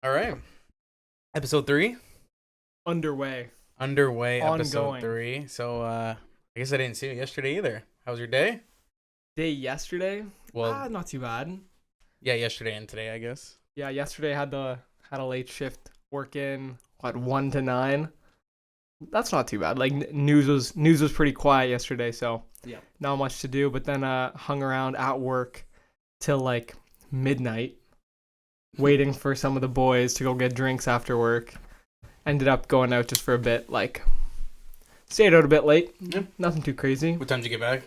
All right. Episode 3? Underway. Episode Ongoing. 3. So, I guess I didn't see it yesterday either. How was your day? Day yesterday? Well, Not too bad. yeah, yesterday and today, I guess. Yeah, yesterday had a late shift working 1 to 9. That's not too bad. Like news was pretty quiet yesterday, so yeah, not much to do. But then hung around at work till like midnight, waiting for some of the boys to go get drinks after work. Ended up going out just for a bit. Like stayed out a bit late. Yeah. Nothing too crazy. What time did you get back?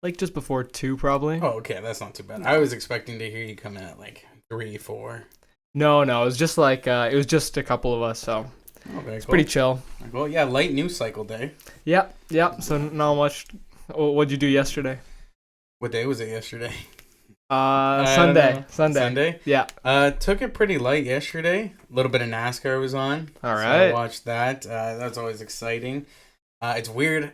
Like just before 2 probably. Oh, okay, that's not too bad. I was expecting to hear you come in at like 3, 4. No, it was just like it was just a couple of us, so Okay, it's cool. pretty chill. Well, yeah, light news cycle day. Yep. So not much. What'd you do yesterday? What day was it yesterday? Sunday. Yeah. Took it pretty light yesterday. A little bit of NASCAR was on. All So right. I watched that. That's always exciting. It's weird.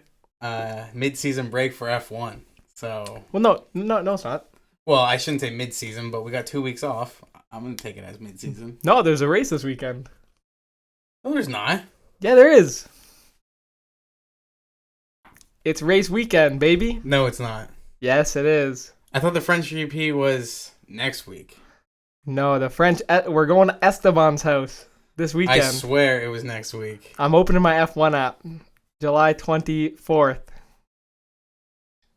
Mid-season break for F1. So. Well, no, it's not. Well, I shouldn't say mid-season, but we got 2 weeks off. I'm gonna take it as mid-season. No, there's a race this weekend. No, there's not. Yeah, there is. It's race weekend, baby. No, it's not. Yes, it is. I thought the French GP was next week. No, the French. We're going to Esteban's house this weekend. I swear it was next week. I'm opening my F1 app, July 24th.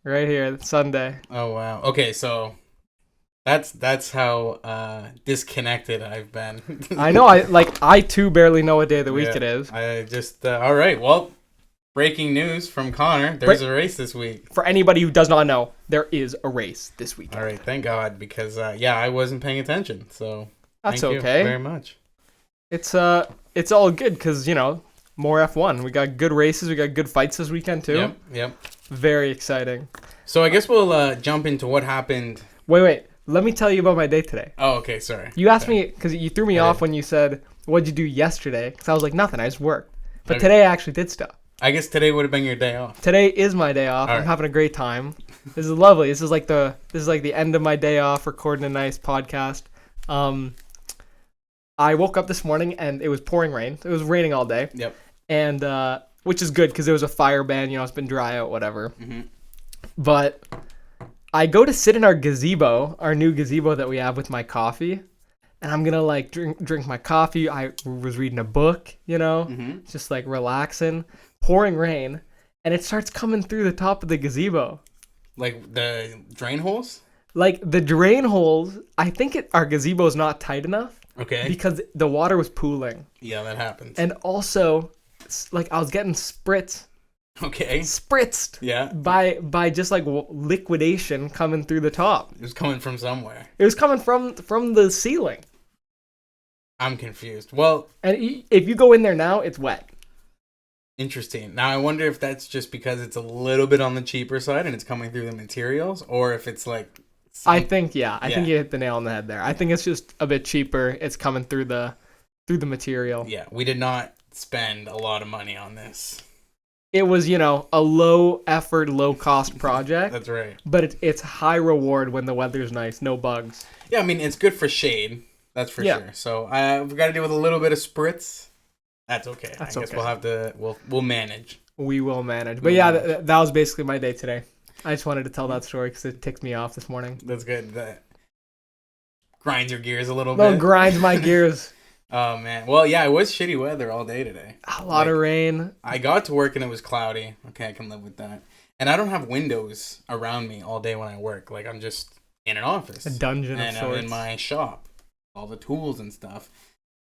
Right here, Sunday. Oh wow. Okay, so that's how disconnected I've been. I know. I too barely know what day of the week Yeah, it is. I just all right. Well, breaking news from Connor. There's a race this week. For anybody who does not know, there is a race this weekend. All right, thank God, because I wasn't paying attention. So That's thank okay. you very much. It's all good because more F1. We got good races. We got good fights this weekend too. Yep. Very exciting. So I guess we'll jump into what happened. Wait. Let me tell you about my day today. Oh, okay. Sorry. You asked me because you threw me off when you said, "What'd you do yesterday?" Because I was like, "Nothing. I just worked." But today I actually did stuff. I guess today would have been your day off. Today is my day off. All I'm right. having a great time. This is lovely. This is like the end of my day off, recording a nice podcast. I woke up this morning and it was pouring rain. It was raining all day. Yep. And which is good because there was a fire ban. It's been dry out, whatever. Mm-hmm. But I go to sit in our gazebo, our new gazebo that we have, with my coffee, and I'm gonna like drink my coffee. I was reading a book, Mm-hmm. just like relaxing. Pouring rain, and it starts coming through the top of the gazebo. Like the drain holes. Like the drain holes, I think our gazebo is not tight enough Okay. because the water was pooling, Yeah, that happens. and also like I was getting spritzed Yeah. by just like liquidation coming through the top. It was coming from somewhere. It was coming from the ceiling. I'm confused. Well, And if you go in there now, it's wet. interesting. Now I wonder if that's just because it's a little bit on the cheaper side and it's coming through the materials, or if it's like. I think you hit the nail on the head there. I think it's just a bit cheaper. It's coming through the material. Yeah, we did not spend a lot of money on this. It was, a low effort, low cost project. That's right. But it's high reward when the weather's nice, no bugs. Yeah, I mean it's good for shade. That's for sure. So we've got to deal with a little bit of spritz. That's okay. I guess okay. we'll have to. We'll manage. We will manage. But yeah, that was basically my day today. I just wanted to tell that story because it ticked me off this morning. That's good. That grinds your gears a little No, bit. grinds my gears. Oh man. Well, yeah, it was shitty weather all day today. A lot of rain. I got to work and it was cloudy. Okay, I can live with that. And I don't have windows around me all day when I work. Like I'm just in an office. A dungeon and of sorts. I'm in my shop. All the tools and stuff.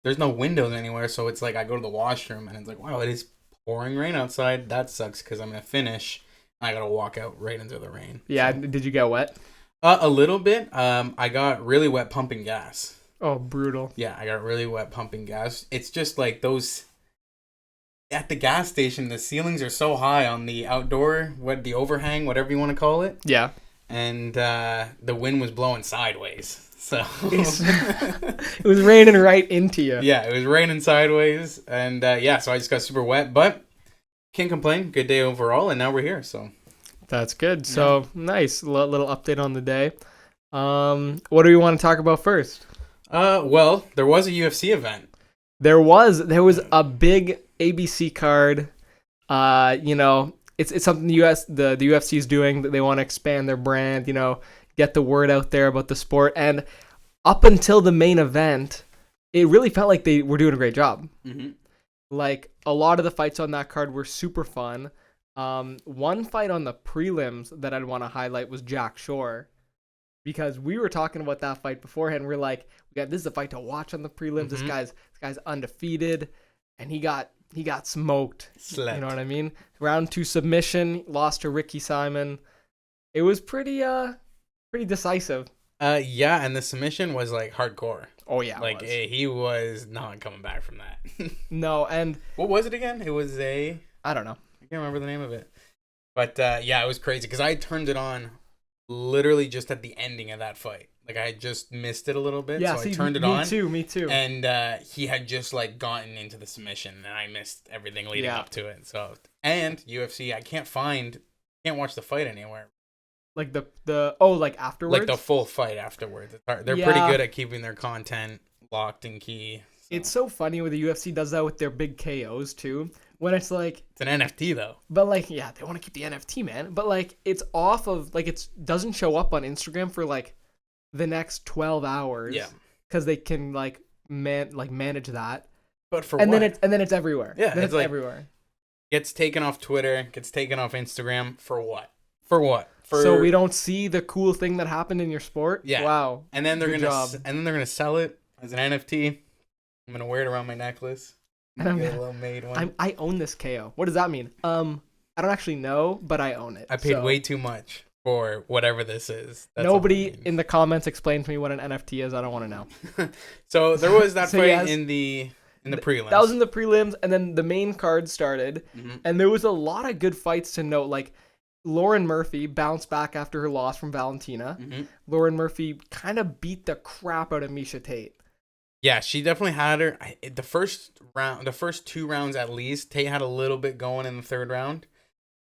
There's no windows anywhere, so it's like I go to the washroom and it's like, wow, it is pouring rain outside. That sucks because I'm gonna finish. I gotta walk out right into the rain. Yeah, So, did you get wet? a little bit. I got really wet pumping gas. Oh, brutal. Yeah, I got really wet pumping gas. It's just like those at the gas station. The ceilings are so high on the outdoor, the overhang, whatever you want to call it. Yeah. And the wind was blowing sideways. So it was raining right into you. Yeah, it was raining sideways, and so I just got super wet, but can't complain. Good day overall, and now we're here. So that's good. So nice little update on the day. What do we want to talk about first? Well, there was a UFC event. There was a big ABC card. It's something the UFC is doing, that they want to expand their brand, get the word out there about the sport. And up until the main event, it really felt like they were doing a great job. Mm-hmm. Like, a lot of the fights on that card were super fun. One fight on the prelims that I'd want to highlight was Jack Shore, because we were talking about that fight beforehand. We're like, this is a fight to watch on the prelims. Mm-hmm. This guy's undefeated, and he got smoked. Slept. You know what I mean? Round 2 submission, lost to Ricky Simon. It was pretty decisive. Yeah, and the submission was like hardcore. Oh yeah, like he was not coming back from that. No, and what was it again? It was I don't know. I can't remember the name of it. But yeah, it was crazy because I turned it on literally just at the ending of that fight. Like, I just missed it a little bit, Yeah, so see, I turned it on. Me too. And he had just like gotten into the submission, and I missed everything leading up to it. So, and UFC, I can't watch the fight anywhere. Like like afterwards? Like the full fight afterwards. They're pretty good at keeping their content locked and key. So. It's so funny when the UFC does that with their big KOs too. When it's like, it's an NFT though. But like, yeah, they want to keep the NFT, man. But like, it's off of, like, it doesn't show up on Instagram for like the next 12 hours. Yeah. Because they can manage that. But for and what? then it's everywhere. Yeah, then it's like, everywhere. Gets taken off Twitter, gets taken off Instagram for what? For what? So we don't see the cool thing that happened in your sport? Yeah. Wow. And then they're gonna sell it as an NFT. I'm gonna wear it around my necklace. And Get a little made one. I own this KO. What does that mean? I don't actually know, but I own it. I paid way too much for whatever this is. That's nobody in the comments explained to me what an NFT is. I don't want to know. So there was that fight in the prelims. That was in the prelims, and then the main card started, and there was a lot of good fights to note. Like, Lauren Murphy bounced back after her loss from Valentina. Lauren Murphy kind of beat the crap out of Miesha Tate. Yeah, she definitely had her. The first 2 rounds at least, Tate had a little bit going in the third round.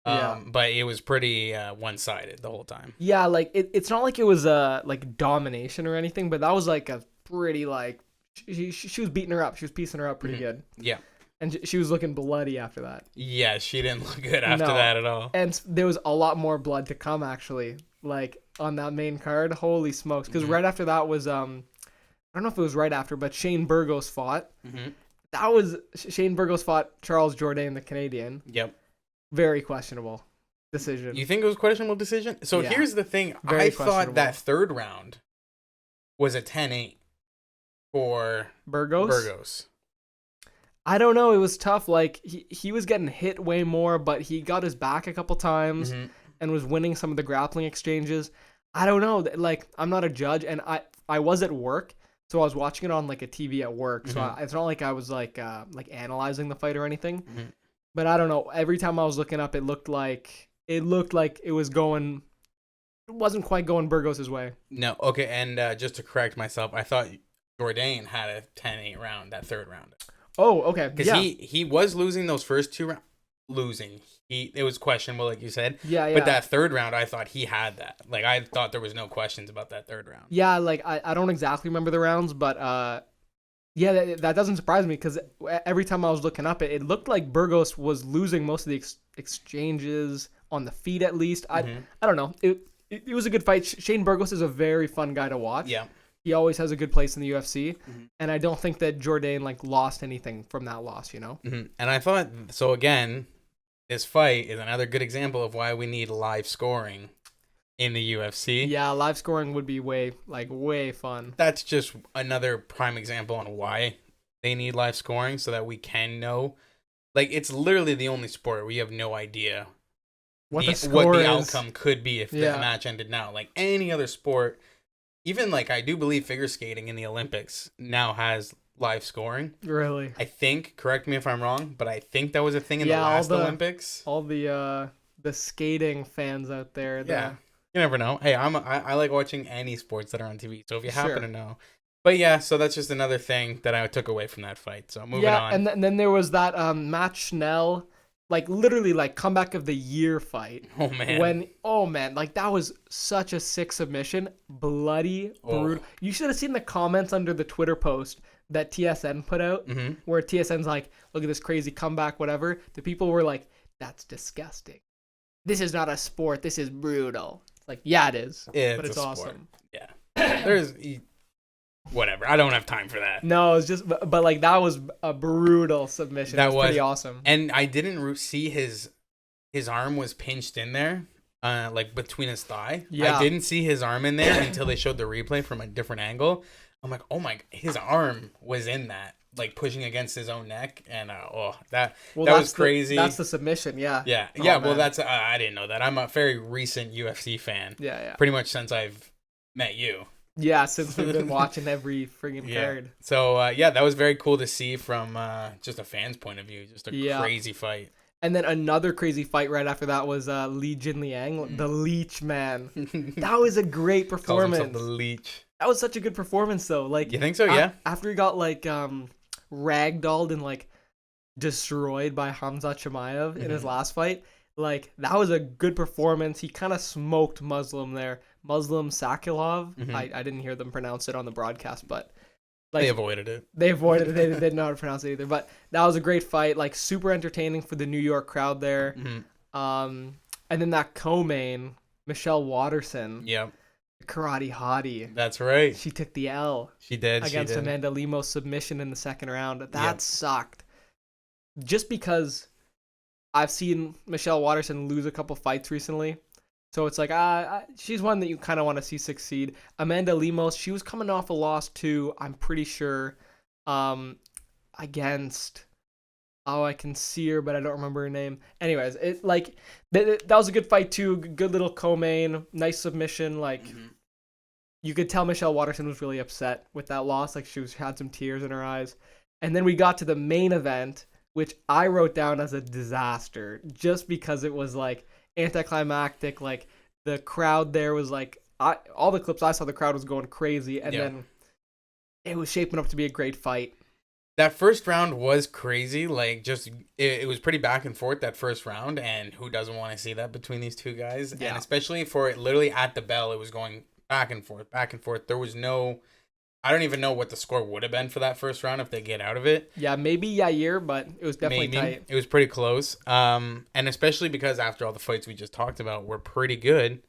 But it was pretty one-sided the whole time. Yeah, like it's not like it was like domination or anything, but that was like a pretty like she was beating her up. She was piecing her up pretty good. Yeah. And she was looking bloody after that. Yeah, she didn't look good after that at all. And there was a lot more blood to come, actually, like on that main card. Holy smokes. Because right after that was, I don't know if it was right after, but Shane Burgos fought. That was, Shane Burgos fought Charles Jourdain, the Canadian. Yep. Very questionable decision. You think it was a questionable decision? So here's the thing. I thought that third round was a 10-8 for Burgos. I don't know. It was tough. Like, he was getting hit way more, but he got his back a couple times and was winning some of the grappling exchanges. I don't know. Like, I'm not a judge, and I was at work, so I was watching it on like a TV at work. So it's not like I was like analyzing the fight or anything. But I don't know. Every time I was looking up, it looked like it was going. It wasn't quite going Burgos' way. No. Okay. And just to correct myself, I thought Jourdain had a 10-8 round, that third round. Oh, okay. Because he was losing those first 2 rounds. It was questionable, like you said. Yeah. But that third round, I thought he had that. Like, I thought there was no questions about that third round. Yeah, like, I don't exactly remember the rounds, but yeah, that doesn't surprise me, because every time I was looking up, it looked like Burgos was losing most of the exchanges on the feet, at least. I don't know. It was a good fight. Shane Burgos is a very fun guy to watch. Yeah. He always has a good place in the UFC, and I don't think that Jourdain lost anything from that loss, you know? And I thought, so again, this fight is another good example of why we need live scoring in the UFC. Yeah, live scoring would be way fun. That's just another prime example on why they need live scoring, so that we can know. Like, it's literally the only sport where you have no idea what the outcome could be if the match ended now. Like, any other sport, even like I do believe figure skating in the Olympics now has live scoring. Really? I think, correct me if I'm wrong, but I think that was a thing in the last Olympics. All the skating fans out there. Yeah. You never know. Hey, I like watching any sports that are on TV. So if you happen to know. But yeah, so that's just another thing that I took away from that fight. So moving on. And then there was that Matt Schnell like literally like comeback of the year fight. Oh man. Like that was such a sick submission, bloody brutal. Oh. You should have seen the comments under the Twitter post that TSN put out, where TSN's like, look at this crazy comeback, whatever. The people were like, that's disgusting. This is not a sport. This is brutal. Like, yeah, it is. Yeah, but it's a awesome. Sport. Yeah. There's whatever. I don't have time for that. No, it's just, but like that was a brutal submission. That was pretty awesome. And I didn't see his arm was pinched in there, like between his thigh. Yeah. I didn't see his arm in there until they showed the replay from a different angle. I'm like, oh my, his arm was in that, like pushing against his own neck, and that was crazy. That's the submission, yeah. Yeah, yeah. Well, that's I didn't know that. I'm a very recent UFC fan. Yeah. Pretty much since I've met you. Yeah, since we've been watching every friggin' card. So that was very cool to see from just a fan's point of view. Just a crazy fight. And then another crazy fight right after that was Li Jinliang, the Leech man. That was a great performance. Calls himself the Leech. That was such a good performance, though. Like, you think so? Yeah. After he got like ragdolled and like destroyed by Hamzat Chimaev in his last fight, like that was a good performance. He kind of smoked Muslim Sakilov. I didn't hear them pronounce it on the broadcast, but like they avoided it. They didn't know how to pronounce it either. But that was a great fight. Like super entertaining for the New York crowd there. And then that co-main, Michelle Watterson. Yep. Karate hottie. That's right. She took the L. She did. Against Amanda Lemos submission in the second round. That sucked. Just because I've seen Michelle Watterson lose a couple fights recently. So it's like, she's one that you kind of want to see succeed. Amanda Lemos, she was coming off a loss to, I'm pretty sure, against... Oh, I can see her, but I don't remember her name. Anyways, it like that was a good fight too. Good little co-main, nice submission. Like you could tell Michelle Watterson was really upset with that loss. Like she had some tears in her eyes. And then we got to the main event, which I wrote down as a disaster, just because it was like anticlimactic. Like the crowd there was like, all the clips I saw, the crowd was going crazy, and then it was shaping up to be a great fight. That first round was crazy. Like, just it was pretty back and forth that first round, and who doesn't want to see that between these two guys? Yeah. And especially for it, literally at the bell, it was going back and forth, back and forth. There was no, I don't even know what the score would have been for that first round if they get out of it. Yeah, maybe Yair, but it was definitely tight. It was pretty close. And especially because after all the fights we just talked about were pretty good.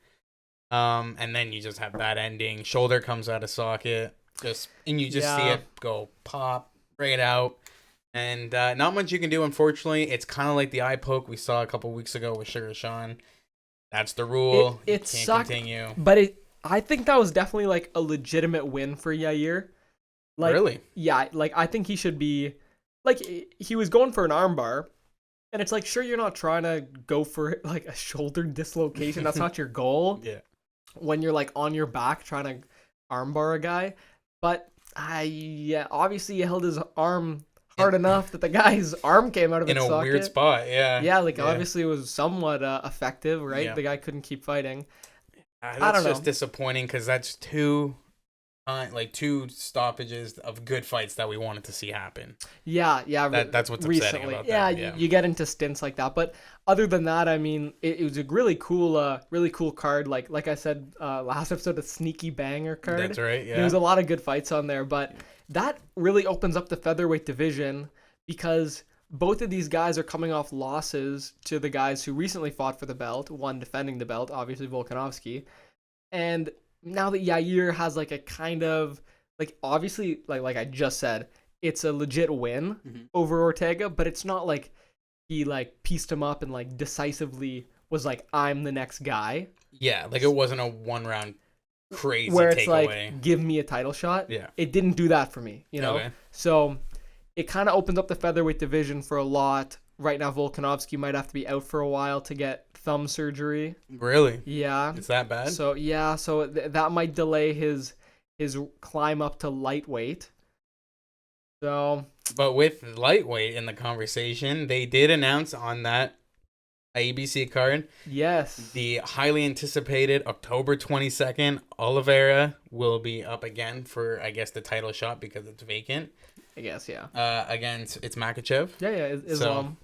And then you just have that ending. Shoulder comes out of socket, and you just see it go pop right out, and not much you can do, unfortunately. It's kind of like the eye poke we saw a couple weeks ago with Sugar Sean. That's the rule. It sucked, continue. But I think that was definitely like a legitimate win for Yair. Like, really? Yeah, like I think he should be, like, he was going for an armbar, and it's like, sure, you're not trying to go for like a shoulder dislocation. That's not your goal. Yeah. When you're like on your back trying to armbar a guy, but obviously he held his arm hard enough that the guy's arm came out of its socket. In a weird spot, obviously it was somewhat effective, right? Yeah. The guy couldn't keep fighting. I don't know. That's just disappointing because that's two stoppages of good fights that we wanted to see happen. Yeah. That's what's upsetting about that. Yeah, you get into stints like that, but other than that, I mean, it was a really cool card. Like I said last episode, a sneaky banger card. That's right. Yeah. There's a lot of good fights on there, but that really opens up the featherweight division because both of these guys are coming off losses to the guys who recently fought for the belt. One defending the belt, obviously Volkanovski, and now that Yair has like a kind of like, obviously like I just said, it's a legit win over Ortega, but it's not like he like pieced him up and like decisively was like, I'm the next guy. Yeah, like it wasn't a 1 round crazy where it's takeaway. Like, give me a title shot. Yeah. It didn't do that for me, you know? Okay. So it kind of opens up the featherweight division for a lot. Right now, Volkanovski might have to be out for a while to get thumb surgery. Really? Yeah. It's that bad? So, yeah. So that might delay his climb up to lightweight. So. But with lightweight in the conversation, they did announce on that ABC card. Yes. The highly anticipated October 22nd, Oliveira will be up again for, I guess, the title shot because it's vacant. I guess, yeah. Against, it's Makachev. Yeah, Islam.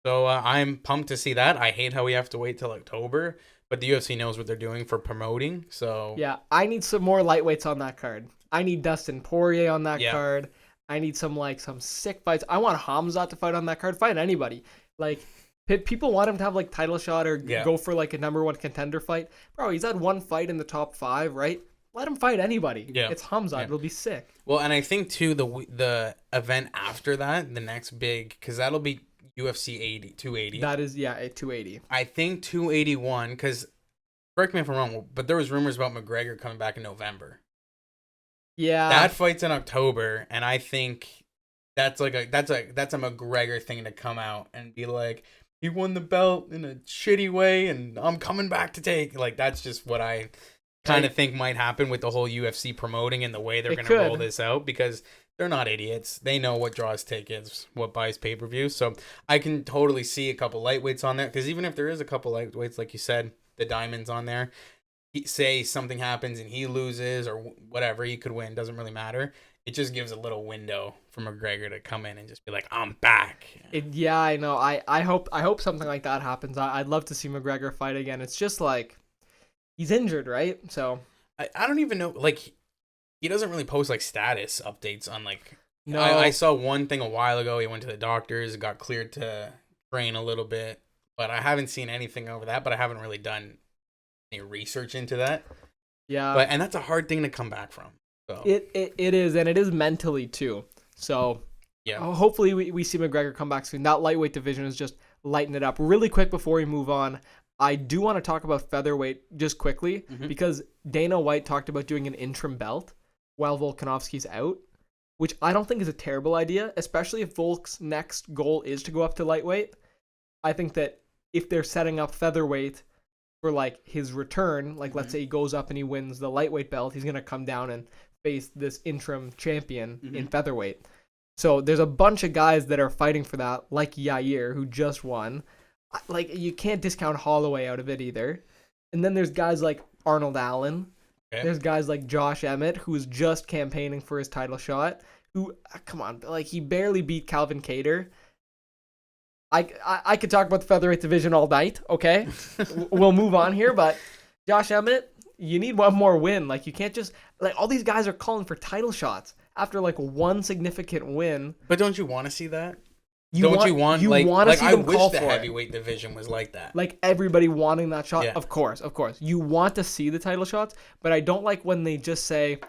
So I'm pumped to see that. I hate how we have to wait till October, but the UFC knows what they're doing for promoting. So Yeah, I need some more lightweights on that card. I need Dustin Poirier on that card. I need some sick fights. I want Hamzat to fight on that card. Fight anybody. Like, people want him to have title shot or go for a number one contender fight. Bro, he's had one fight in the top 5, right? Let him fight anybody. Yeah. It's Hamzat. Yeah. It'll be sick. Well, and I think too the event after that, the next big, because that'll be UFC 280. That is, a 280. I think 281, because correct me if I'm wrong, but there was rumors about McGregor coming back in November. Yeah. That fight's in October, and I think that's a McGregor thing to come out and be like, he won the belt in a shitty way, and I'm coming back to take. That's just what I kind of think might happen with the whole UFC promoting and the way they're going to roll this out, because they're not idiots. They know what draws tickets, what buys pay-per-view. So I can totally see a couple lightweights on there, because even if there is a couple lightweights, like you said, the Diamond's on there, say something happens and he loses or whatever, he could win, doesn't really matter. It just gives a little window for McGregor to come in and just be like, I'm back. Yeah, I know. I hope something like that happens. I'd love to see McGregor fight again. It's just he's injured, right? So I don't even know. He doesn't really post status updates on No. I saw one thing a while ago. He went to the doctors, got cleared to train a little bit, but I haven't seen anything over that. But I haven't really done any research into that. Yeah. And that's a hard thing to come back from. So. It is, and it is mentally too. So yeah, hopefully we see McGregor come back soon. That lightweight division is just lighten it up. Really quick before we move on, I do want to talk about featherweight just quickly, because Dana White talked about doing an interim belt while Volkanovski's out, which I don't think is a terrible idea, especially if Volk's next goal is to go up to lightweight. I think that if they're setting up featherweight for his return, let's say he goes up and he wins the lightweight belt, he's going to come down and face this interim champion in featherweight. So there's a bunch of guys that are fighting for that, like Yair, who just won. You can't discount Holloway out of it either. And then there's guys like Arnold Allen. Okay. There's guys like Josh Emmett, who's just campaigning for his title shot, who, come on, he barely beat Calvin Kattar. I could talk about the featherweight division all night, okay? We'll move on here, but Josh Emmett, you need one more win. You can't just, all these guys are calling for title shots after, one significant win. But don't you want to see that? You want to see them call for it. I wish the heavyweight division was like that. Everybody wanting that shot. Yeah. Of course. You want to see the title shots, but I don't like when they just say,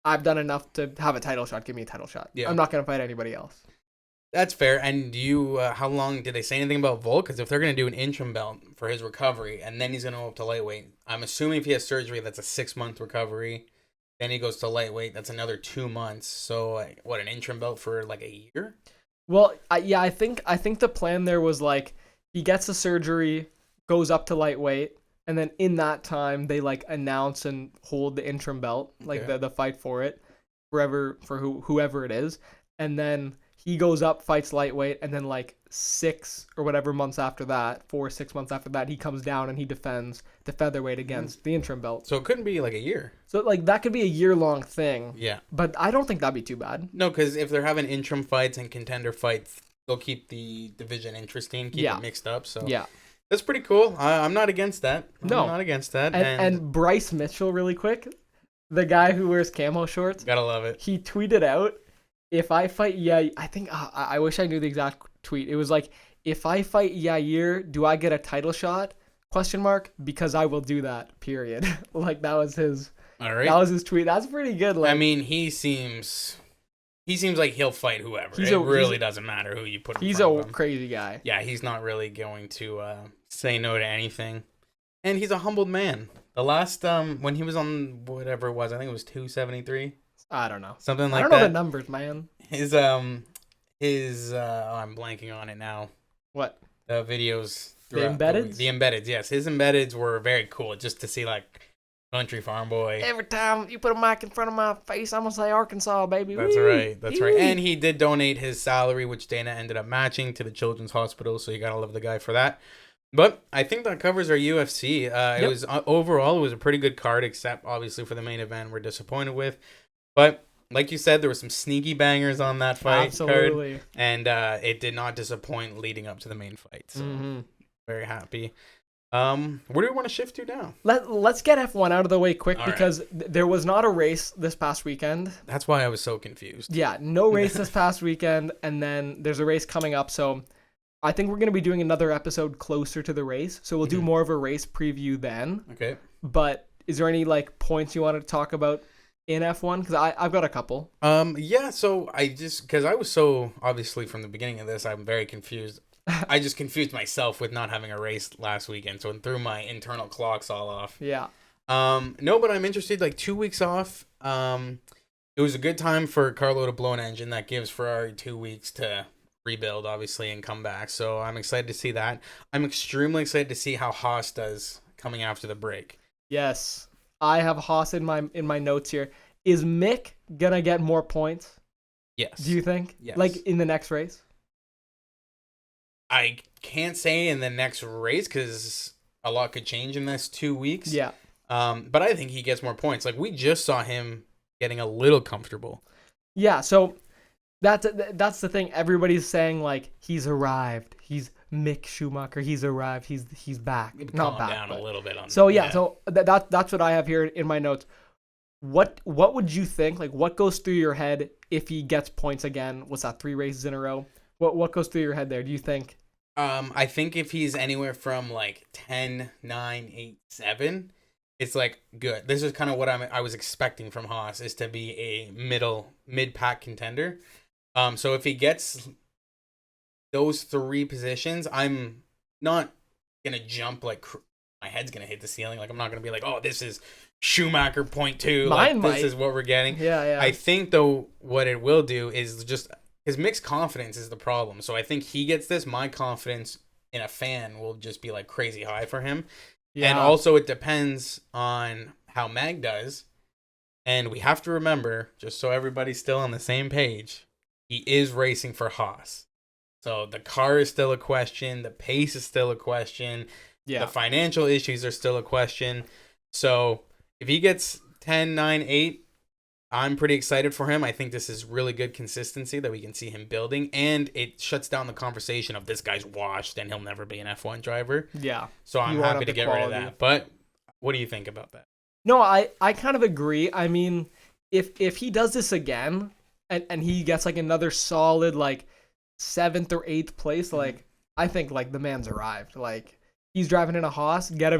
I've done enough to have a title shot. Give me a title shot. Yeah. I'm not going to fight anybody else. That's fair. And how long did they say anything about Volk? Because if they're going to do an interim belt for his recovery and then he's going to go up to lightweight, I'm assuming if he has surgery, that's a 6-month recovery. Then he goes to lightweight. That's another 2 months. So an interim belt for a year? Well, I think the plan there was he gets the surgery, goes up to lightweight, and then in that time they announce and hold the interim belt, the fight for it, whoever it is, and then he goes up, fights lightweight, and then 6 or whatever months after that, 4 or 6 months after that, he comes down and he defends the featherweight against the interim belt. So it couldn't be a year. So that could be a year-long thing. Yeah. But I don't think that'd be too bad. No, because if they're having interim fights and contender fights, they'll keep the division interesting, keep it mixed up. So yeah, that's pretty cool. I'm not against that. I'm not against that. And Bryce Mitchell, really quick, the guy who wears camo shorts. Gotta love it. He tweeted out, if I fight I think I wish I knew the exact tweet. It was if I fight Yair, do I get a title shot? ? Because I will do that. Period. That was his. All right. That was his tweet. That's pretty good. I mean, he seems like he'll fight whoever. It really doesn't matter who you put in front of him. He's a crazy guy. Yeah, he's not really going to say no to anything, and he's a humbled man. The last when he was on whatever it was, I think it was 273. I don't know. Something like that. I don't know the numbers, man. His I'm blanking on it now. What? The videos. The embeds? The embeds, yes. His embeds were very cool just to see Country Farm Boy. Every time you put a mic in front of my face, I'm going to say Arkansas, baby. That's right. That's right. And he did donate his salary, which Dana ended up matching, to the Children's Hospital, so you got to love the guy for that. But I think that covers our UFC. It was overall, it was a pretty good card, except obviously for the main event we're disappointed with. But like you said, there were some sneaky bangers on that fight Absolutely. card, and it did not disappoint leading up to the main fight. So very happy. Where do we want to shift to now? Let's get F1 out of the way quick, All because there was not a race this past weekend. That's why I was so confused. Yeah, no race this past weekend, and then there's a race coming up. So I think we're going to be doing another episode closer to the race. So we'll do more of a race preview then. Okay. But is there any like points you wanted to talk about in F1? Because I've got a couple. Yeah. So because I was so obviously from the beginning of this, I'm very confused. I just confused myself with not having a race last weekend, so it threw my internal clocks all off. Yeah. No, but I'm interested. Like 2 weeks off. It was a good time for Carlo to blow an engine. That gives Ferrari 2 weeks to rebuild, obviously, and come back. So I'm excited to see that. I'm extremely excited to see how Haas does coming after the break. Yes, I have Haas in my notes here. Is Mick gonna get more points? Yes. Do you think? Yes. Like in the next race? I can't say in the next race because a lot could change in this 2 weeks. Yeah. But I think he gets more points. Like we just saw him getting a little comfortable. Yeah. So that's the thing. Everybody's saying like he's arrived. He's Mick Schumacher. He's arrived. He's back. Not back. Down a little bit on. So yeah. So that's what I have here in my notes. What would you think? Like what goes through your head if he gets points again? What's that? 3 races in a row? What goes through your head there? Do you think? I think if he's anywhere from like 10, 9, 8, 7, it's like good. This is kind of what I was expecting from Haas, is to be a mid-pack contender. So if he gets those 3 positions, I'm not gonna jump like my head's gonna hit the ceiling. Like I'm not gonna be like, oh, this is Schumacher .2. Like, this is what we're getting. Yeah. I think though what it will do is just. His mixed confidence is the problem. So I think he gets this. My confidence in a fan will just be like crazy high for him. Yeah. And also it depends on how Mag does. And we have to remember, just so everybody's still on the same page, he is racing for Haas. So the car is still a question. The pace is still a question. Yeah. The financial issues are still a question. So if he gets 10, 9, 8, I'm pretty excited for him. I think this is really good consistency that we can see him building, and it shuts down the conversation of this guy's washed and he'll never be an F1 driver. Yeah. So I'm happy to get rid of that. But what do you think about that? No, I kind of agree. I mean, if he does this again and he gets like another solid like 7th or 8th place, like I think like the man's arrived. Like he's driving in a Haas, get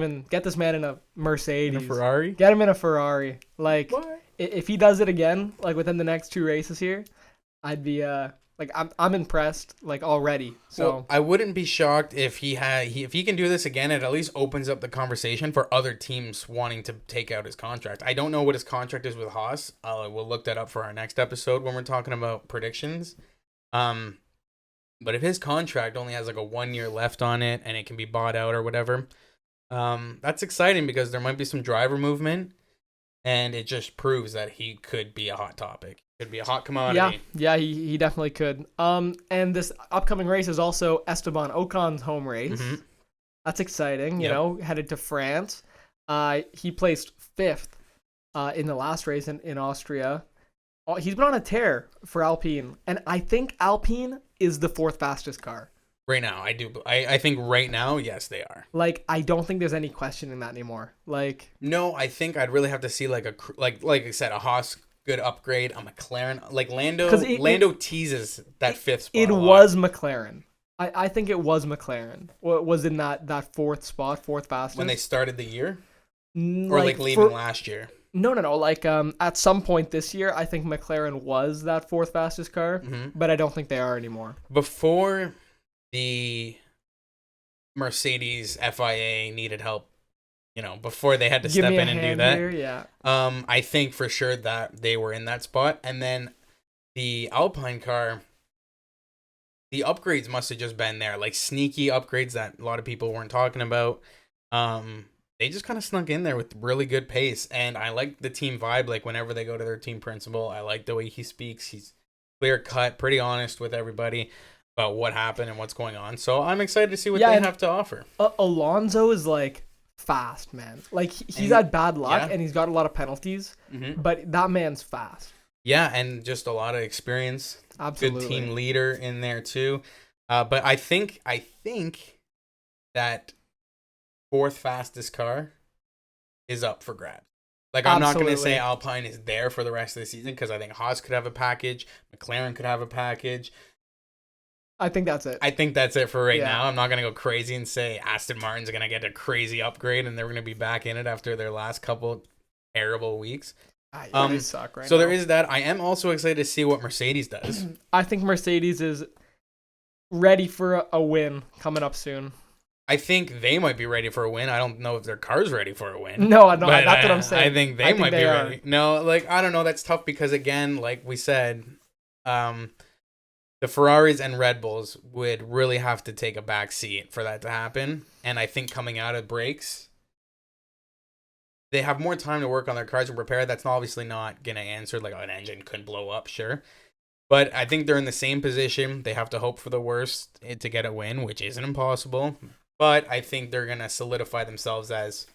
this man in a Mercedes. In a Ferrari? Get him in a Ferrari. Like what? If he does it again, like within the next 2 races here, I'd be like I'm impressed like already. So well, I wouldn't be shocked if he can do this again. It at least opens up the conversation for other teams wanting to take out his contract. I don't know what his contract is with Haas. We'll look that up for our next episode when we're talking about predictions. But if his contract only has like a 1 year left on it and it can be bought out or whatever, that's exciting because there might be some driver movement. And it just proves that he could be a hot topic. Could be a hot commodity. Yeah, he definitely could. And this upcoming race is also Esteban Ocon's home race. Mm-hmm. That's exciting, you know, headed to France. He placed 5th in the last race in Austria. He's been on a tear for Alpine. And I think Alpine is the 4th fastest car. Right now, I do. I think right now, yes, they are. Like, I don't think there's any question in that anymore. Like, no, I think I'd really have to see like I said, a Haas good upgrade, a McLaren. Like Lando teases that 5th spot. It was McLaren. I think it was McLaren. Was in that 4th spot, 4th fastest when they started the year, or like leaving last year. No. Like at some point this year, I think McLaren was that 4th fastest car, but I don't think they are anymore. Before the Mercedes FIA needed help, before they had to step in and do that. Here, yeah. I think for sure that they were in that spot. And then the Alpine car, the upgrades must have just been there, like sneaky upgrades that a lot of people weren't talking about. They just kind of snuck in there with really good pace. And I like the team vibe. Like whenever they go to their team principal, I like the way he speaks. He's clear cut, pretty honest with everybody about what happened and what's going on. So I'm excited to see what they have to offer. Alonso is like fast, man. Like he's had bad luck and he's got a lot of penalties, but that man's fast. Yeah, and just a lot of experience. Absolutely. Good team leader in there too. But I think that fourth fastest car is up for grabs. Like, I'm not going to say Alpine is there for the rest of the season because I think Haas could have a package. McLaren could have a package. I think that's it. I think that's it for right now. I'm not going to go crazy and say Aston Martin's going to get a crazy upgrade and they're going to be back in it after their last couple terrible weeks. They suck right so now. there is that. I am also excited to see what Mercedes does. I think Mercedes is ready for a win coming up soon. I think they might be ready for a win. I don't know if their car's ready for a win. No, that's what I'm saying. I think they might be ready. No, like, I don't know. That's tough because, again, like we said, the Ferraris and Red Bulls would really have to take a back seat for that to happen. And I think coming out of breaks, they have more time to work on their cars and prepare. That's obviously not going to answer, like, an engine could blow up, sure. But I think they're in the same position. They have to hope for the worst to get a win, which isn't impossible. But I think they're going to solidify themselves as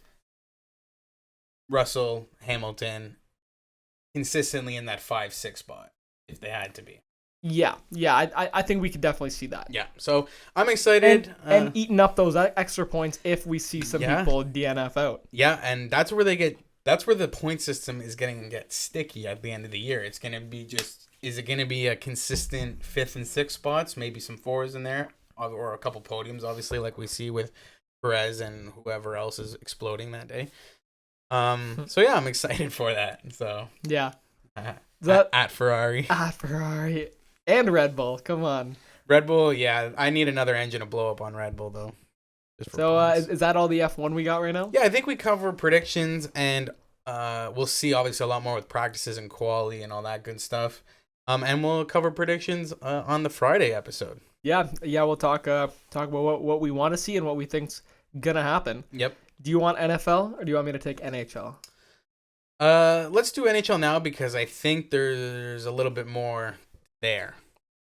Russell, Hamilton, consistently in that 5-6 spot, if they had to be. Yeah, I think we could definitely see that. Yeah, so I'm excited. And eating up those extra points if we see some people DNF out. Yeah, and that's where the point system is going to get sticky at the end of the year. It's going to be is it going to be a consistent 5th and 6th spots, maybe some 4s in there, or a couple podiums, obviously, like we see with Perez and whoever else is exploding that day. So yeah, I'm excited for that. So yeah, at Ferrari. At Ferrari and Red Bull. Come on. Red Bull, yeah. I need another engine to blow up on Red Bull though. So is that all the F1 we got right now? Yeah, I think we cover predictions, and we'll see obviously a lot more with practices and quali and all that good stuff. And we'll cover predictions on the Friday episode. Yeah, we'll talk about what we want to see and what we think's gonna happen. Yep. Do you want NFL or do you want me to take NHL? Let's do NHL now because I think there's a little bit more there.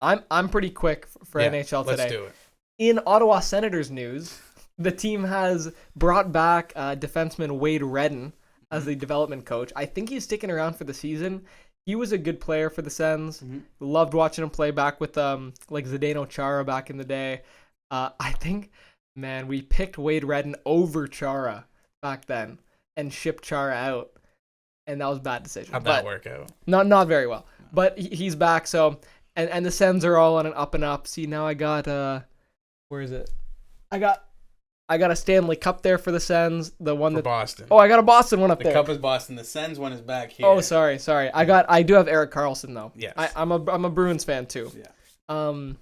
I'm pretty quick for NHL today. Let's do it. In Ottawa Senators news, the team has brought back defenseman Wade Redden as the development coach. I think he's sticking around for the season. He was a good player for the Sens. Mm-hmm. Loved watching him play back with like Zdeno Chara back in the day. I think, man, we picked Wade Redden over Chara back then and shipped Chara out, and that was a bad decision. How'd that work out? Not very well. But he's back, so and the Sens are all on an up and up. See, now I got where is it? I got a Stanley Cup there for the Sens. The one for Boston. Oh, I got a Boston one up there. The Cup is Boston. The Sens one is back here. Oh, sorry. I do have Erik Karlsson though. Yes. I'm a Bruins fan too. Yeah.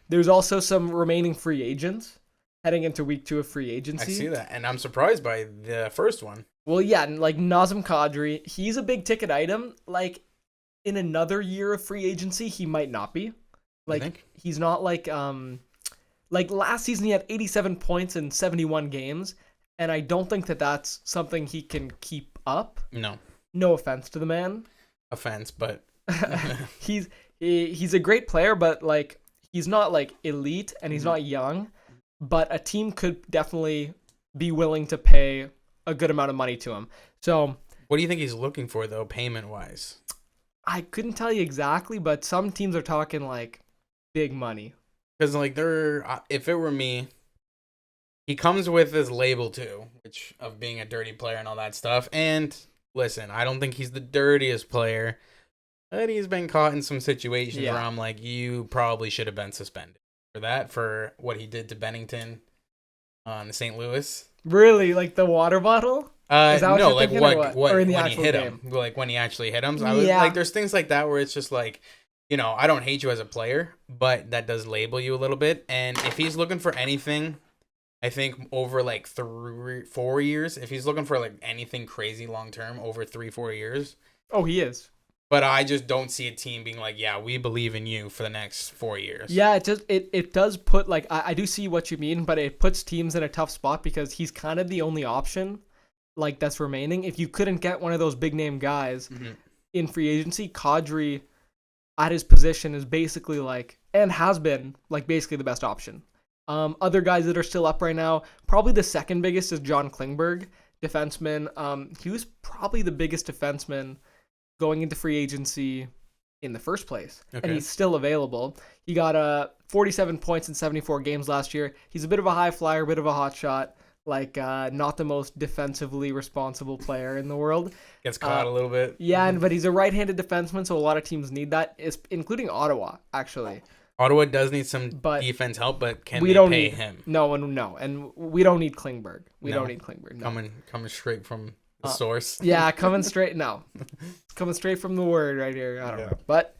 There's also some remaining free agents heading into week 2 of free agency. I see that, and I'm surprised by the first one. Well, yeah, like Nazem Kadri, he's a big ticket item. Like in another year of free agency, he might not be. Like he's not like last season he had 87 points in 71 games, and I don't think that that's something he can keep up. No offense to the man. Offense, but he's a great player, but like he's not like elite and he's not young, but a team could definitely be willing to pay a good amount of money to him. So what do you think he's looking for though, payment wise? I couldn't tell you exactly, but some teams are talking like big money. Because like if it were me, he comes with his label too, which of being a dirty player and all that stuff. And listen, I don't think he's the dirtiest player, but he's been caught in some situations where I'm like, you probably should have been suspended for what he did to Bennington on St. Louis. Really, like the water bottle? No, like what when he hit him, like when he actually hit him. So I was like, there's things like that where it's just like, you know, I don't hate you as a player, but that does label you a little bit. And if he's looking for anything, I think over like 3-4 years, if he's looking for like anything crazy long term over 3-4 years. Oh, he is. But I just don't see a team being like, yeah, we believe in you for the next 4 years. Yeah, it does put like, I do see what you mean, but it puts teams in a tough spot because he's kind of the only option like that's remaining. If you couldn't get one of those big name guys in free agency, Kadri at his position is basically like, and has been like basically the best option. Other guys that are still up right now, probably the second biggest is John Klingberg, defenseman. He was probably the biggest defenseman going into free agency in the first place. Okay. And he's still available. He got 47 points in 74 games last year. He's a bit of a high flyer, a bit of a hot shot. Like, not the most defensively responsible player in the world. Gets caught a little bit. Yeah, but he's a right-handed defenseman, so a lot of teams need that, including Ottawa, actually. Ottawa does need some defense help, but can we they pay him? No, and we don't need Klingberg. We don't need Klingberg. No. Coming straight from the source. Yeah, coming straight. No, coming straight from the word right here. I don't know, but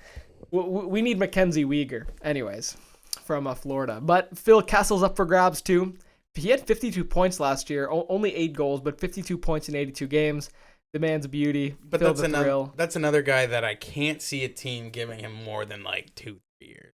we need Mackenzie Weegar, anyways, from Florida. But Phil Kessel's up for grabs too. He had 52 points last year, only 8 goals, but 52 points in 82 games. The man's a beauty. But that's another guy that I can't see a team giving him more than like 2-3 years.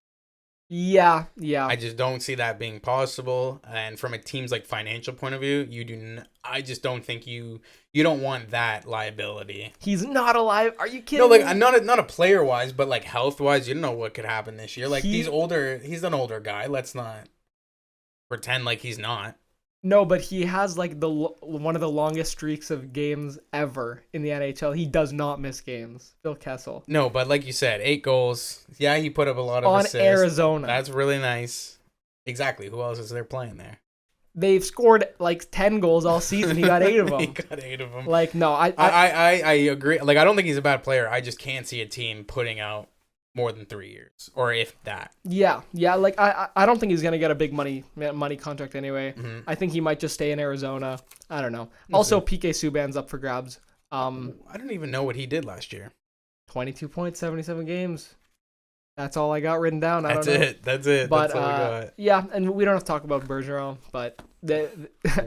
Yeah. I just don't see that being possible. And from a team's like financial point of view, I just don't think you don't want that liability. He's not alive. Are you kidding? No, like not a player wise, but like health wise, you don't know what could happen this year. Like he's an older guy. Let's not pretend like he's not. No, but he has like one of the longest streaks of games ever in the NHL. He does not miss games. Phil Kessel. No, but like you said, 8 goals. Yeah, he put up a lot of assists. On Arizona. That's really nice. Exactly. Who else is there playing there? They've scored like 10 goals all season. He got 8 of them. He got 8 of them. Like, no, I agree. Like, I don't think he's a bad player. I just can't see a team putting out more than 3 years, or if that. Yeah. Like I don't think he's gonna get a big money contract anyway. Mm-hmm. I think he might just stay in Arizona. I don't know. Also, PK Subban's up for grabs. I don't even know what he did last year. 22 points, 77 games. That's all I got written down. That's it. But, that's all I got. Yeah, and we don't have to talk about Bergeron, but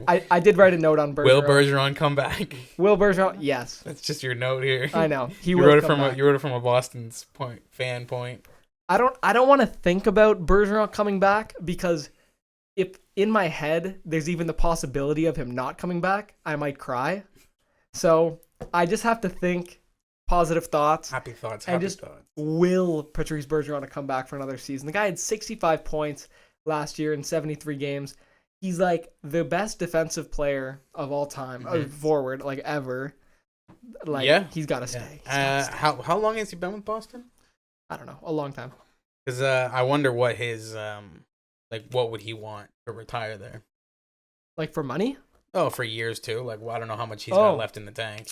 I did write a note on Bergeron. Will Bergeron come back? Will Bergeron? Yes. That's just your note here. I know. You wrote it from a Boston's fan point. I don't want to think about Bergeron coming back, because if in my head there's even the possibility of him not coming back, I might cry. So I just have to think positive thoughts. Happy thoughts. Will Patrice Bergeron to come back for another season? The guy had 65 points last year in 73 games. He's like the best defensive player of all time, forward, like ever. Like, yeah. He's got to stay. How long has he been with Boston? I don't know. A long time. Because I wonder what his what would he want to retire there? Like for money? Oh, for years too. Like, well, I don't know how much he's got left in the tank.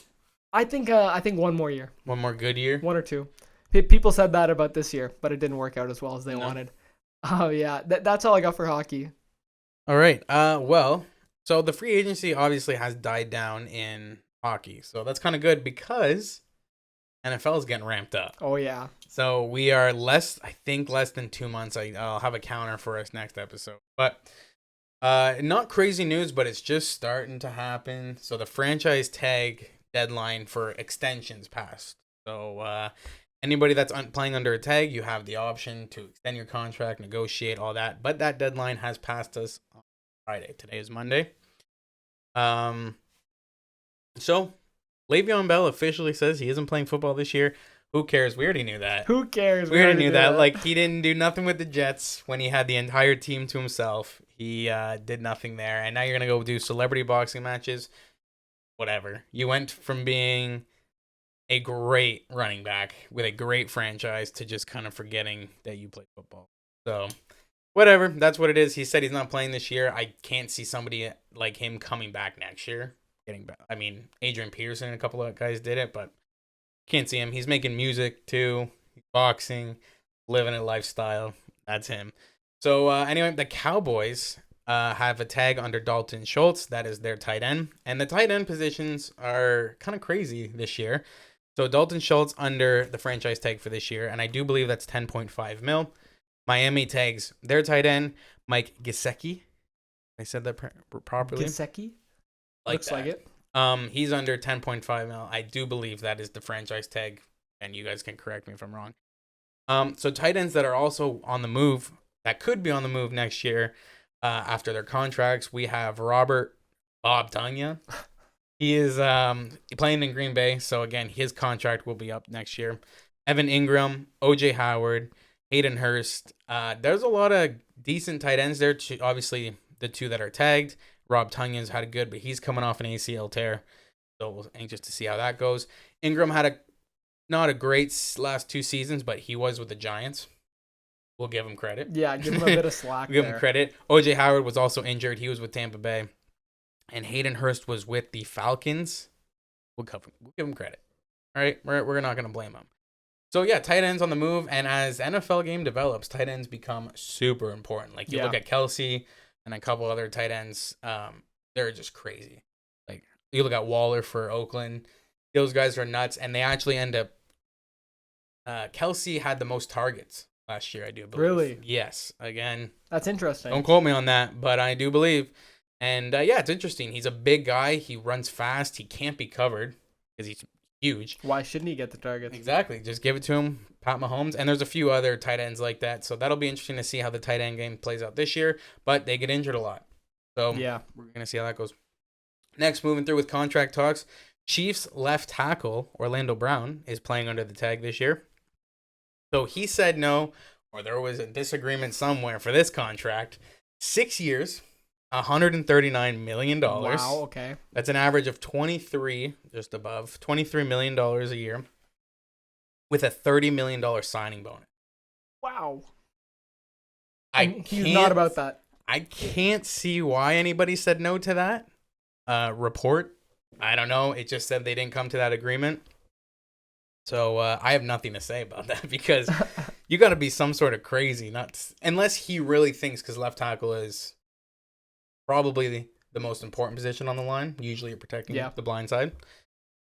I think 1 more year. 1 more good year? 1 or 2. People said that about this year, but it didn't work out as well as they wanted. Oh, yeah. That's all I got for hockey. All right. Well, so the free agency obviously has died down in hockey. So that's kind of good because NFL is getting ramped up. Oh, yeah. So we are less than 2 months. I'll have a counter for us next episode. But not crazy news, but it's just starting to happen. So the franchise tag deadline for extensions passed. So anybody that's playing under a tag, you have the option to extend your contract, negotiate, all that. But that deadline has passed us on Friday. Today is Monday. So Le'Veon Bell officially says he isn't playing football this year. Who cares? We already knew that. Who cares? We already knew that. Like, he didn't do nothing with the Jets when he had the entire team to himself. He did nothing there. And now you're going to go do celebrity boxing matches. Whatever. You went from being a great running back with a great franchise to just kind of forgetting that you play football. So, whatever. That's what it is. He said he's not playing this year. I can't see somebody like him coming back next year. Getting back. I mean, Adrian Peterson and a couple of guys did it, but can't see him. He's making music too, boxing, living a lifestyle. That's him. So anyway, the Cowboys have a tag under Dalton Schultz. That is their tight end. And the tight end positions are kind of crazy this year. So Dalton Schultz under the franchise tag for this year. And I do believe that's $10.5 million. Miami tags their tight end, Mike Gesicki. I said that properly. Gesicki? Looks like it. He's under $10.5 million. I do believe that is the franchise tag. And you guys can correct me if I'm wrong. So tight ends that are also on the move, that could be on the move next year after their contracts, we have Bob Tonyan. He is playing in Green Bay, so again, his contract will be up next year. Evan Ingram, OJ Howard, Hayden Hurst. There's a lot of decent tight ends there. Obviously, the 2 that are tagged. Rob Tunyan's had a good, but he's coming off an ACL tear, so we're anxious to see how that goes. Ingram had a not a great last 2 seasons, but he was with the Giants. We'll give him credit. Yeah, give him a bit of slack We'll give him credit. O.J. Howard was also injured. He was with Tampa Bay. And Hayden Hurst was with the Falcons. We'll give him credit. All right? We're not going to blame him. So, yeah, tight ends on the move. And as NFL game develops, tight ends become super important. Like, you look at Kelsey and a couple other tight ends. They're just crazy. Like, you look at Waller for Oakland. Those guys are nuts. And they actually end up... Kelsey had the most targets last year, I do believe. Really? Yes. Again, that's interesting. Don't quote me on that, but I do believe. And yeah, it's interesting. He's a big guy. He runs fast. He can't be covered because he's huge. Why shouldn't he get the targets? Exactly. Just give it to him, Pat Mahomes. And there's a few other tight ends like that. So that'll be interesting to see how the tight end game plays out this year. But they get injured a lot. So yeah, we're going to see how that goes. Next, moving through with contract talks. Chiefs left tackle Orlando Brown is playing under the tag this year. So he said no, or there was a disagreement somewhere for this contract. 6 years, $139 million. Wow, okay. That's an average of 23, just above, $23 million a year with a $30 million signing bonus. Wow. He's not about that. I can't see why anybody said no to that report. I don't know. It just said they didn't come to that agreement. So I have nothing to say about that because you got to be some sort of crazy nuts. Unless he really thinks, because left tackle is probably the most important position on the line. Usually you're protecting the blind side.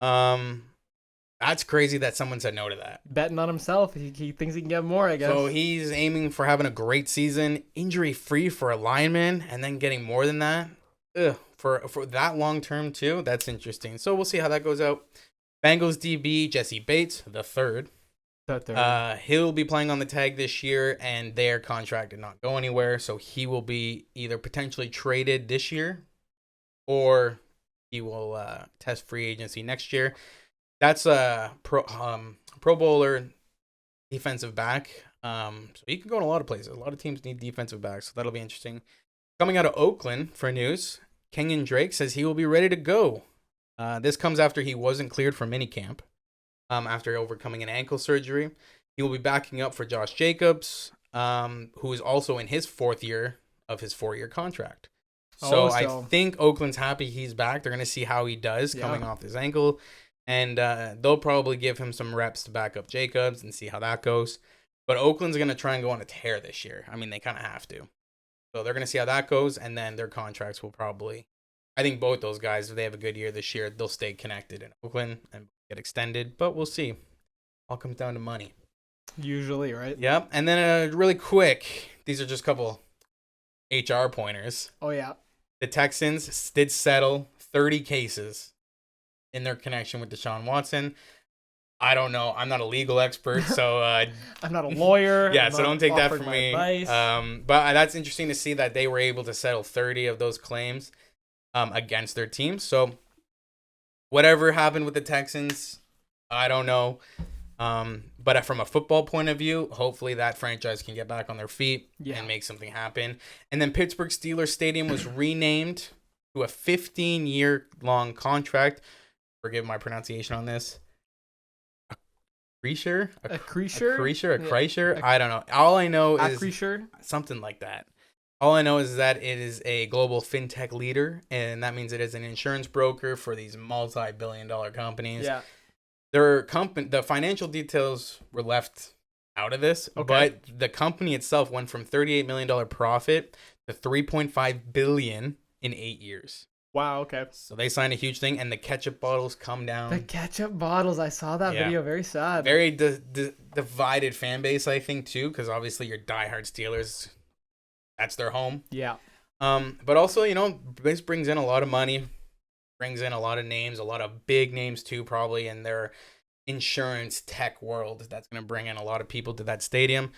That's crazy that someone said no to that. Betting on himself. He thinks he can get more, I guess. So he's aiming for having a great season, injury-free for a lineman, and then getting more than that. For that long term, too. That's interesting. So we'll see how that goes out. Bengals DB Jesse Bates, the third. He'll be playing on the tag this year, and their contract did not go anywhere. So he will be either potentially traded this year, or he will test free agency next year. That's a Pro Bowler defensive back. So he can go in a lot of places. A lot of teams need defensive backs, so that'll be interesting. Coming out of Oakland for news, Kenyon Drake says he will be ready to go. This comes after he wasn't cleared for minicamp after overcoming an ankle surgery. He will be backing up for Josh Jacobs, who is also in his 4th year of his 4-year contract. So I think Oakland's happy he's back. They're going to see how he does coming off his ankle. And they'll probably give him some reps to back up Jacobs and see how that goes. But Oakland's going to try and go on a tear this year. I mean, they kind of have to. So they're going to see how that goes. And then their contracts will probably... I think both those guys, if they have a good year this year, they'll stay connected in Oakland and get extended. But we'll see. All comes down to money. Usually, right? Yep. And then really quick, these are just a couple HR pointers. Oh, yeah. The Texans did settle 30 cases in their connection with Deshaun Watson. I don't know. I'm not a legal expert, so... I'm not a lawyer. Yeah, so don't take that from me. But that's interesting to see that they were able to settle 30 of those claims against their team. So whatever happened with the Texans, I don't know. But from a football point of view, hopefully that franchise can get back on their feet and make something happen. And then Pittsburgh Steelers Stadium was renamed to a 15-year-long contract. Forgive my pronunciation on this. Kreischer? A Kreischer? I don't know. All I know is something like that. All I know is that it is a global fintech leader, and that means it is an insurance broker for these multi-billion-dollar companies. Yeah. The financial details were left out of this, but the company itself went from $38 million profit to $3.5 billion in 8 years. Wow, okay. So they signed a huge thing, and the ketchup bottles come down. The ketchup bottles, I saw that video. Very sad. Very divided fan base, I think, too, because obviously your diehard Steelers, that's their home. Yeah. But also, this brings in a lot of money, brings in a lot of names, a lot of big names, too, probably in their insurance tech world. That's going to bring in a lot of people to that stadium.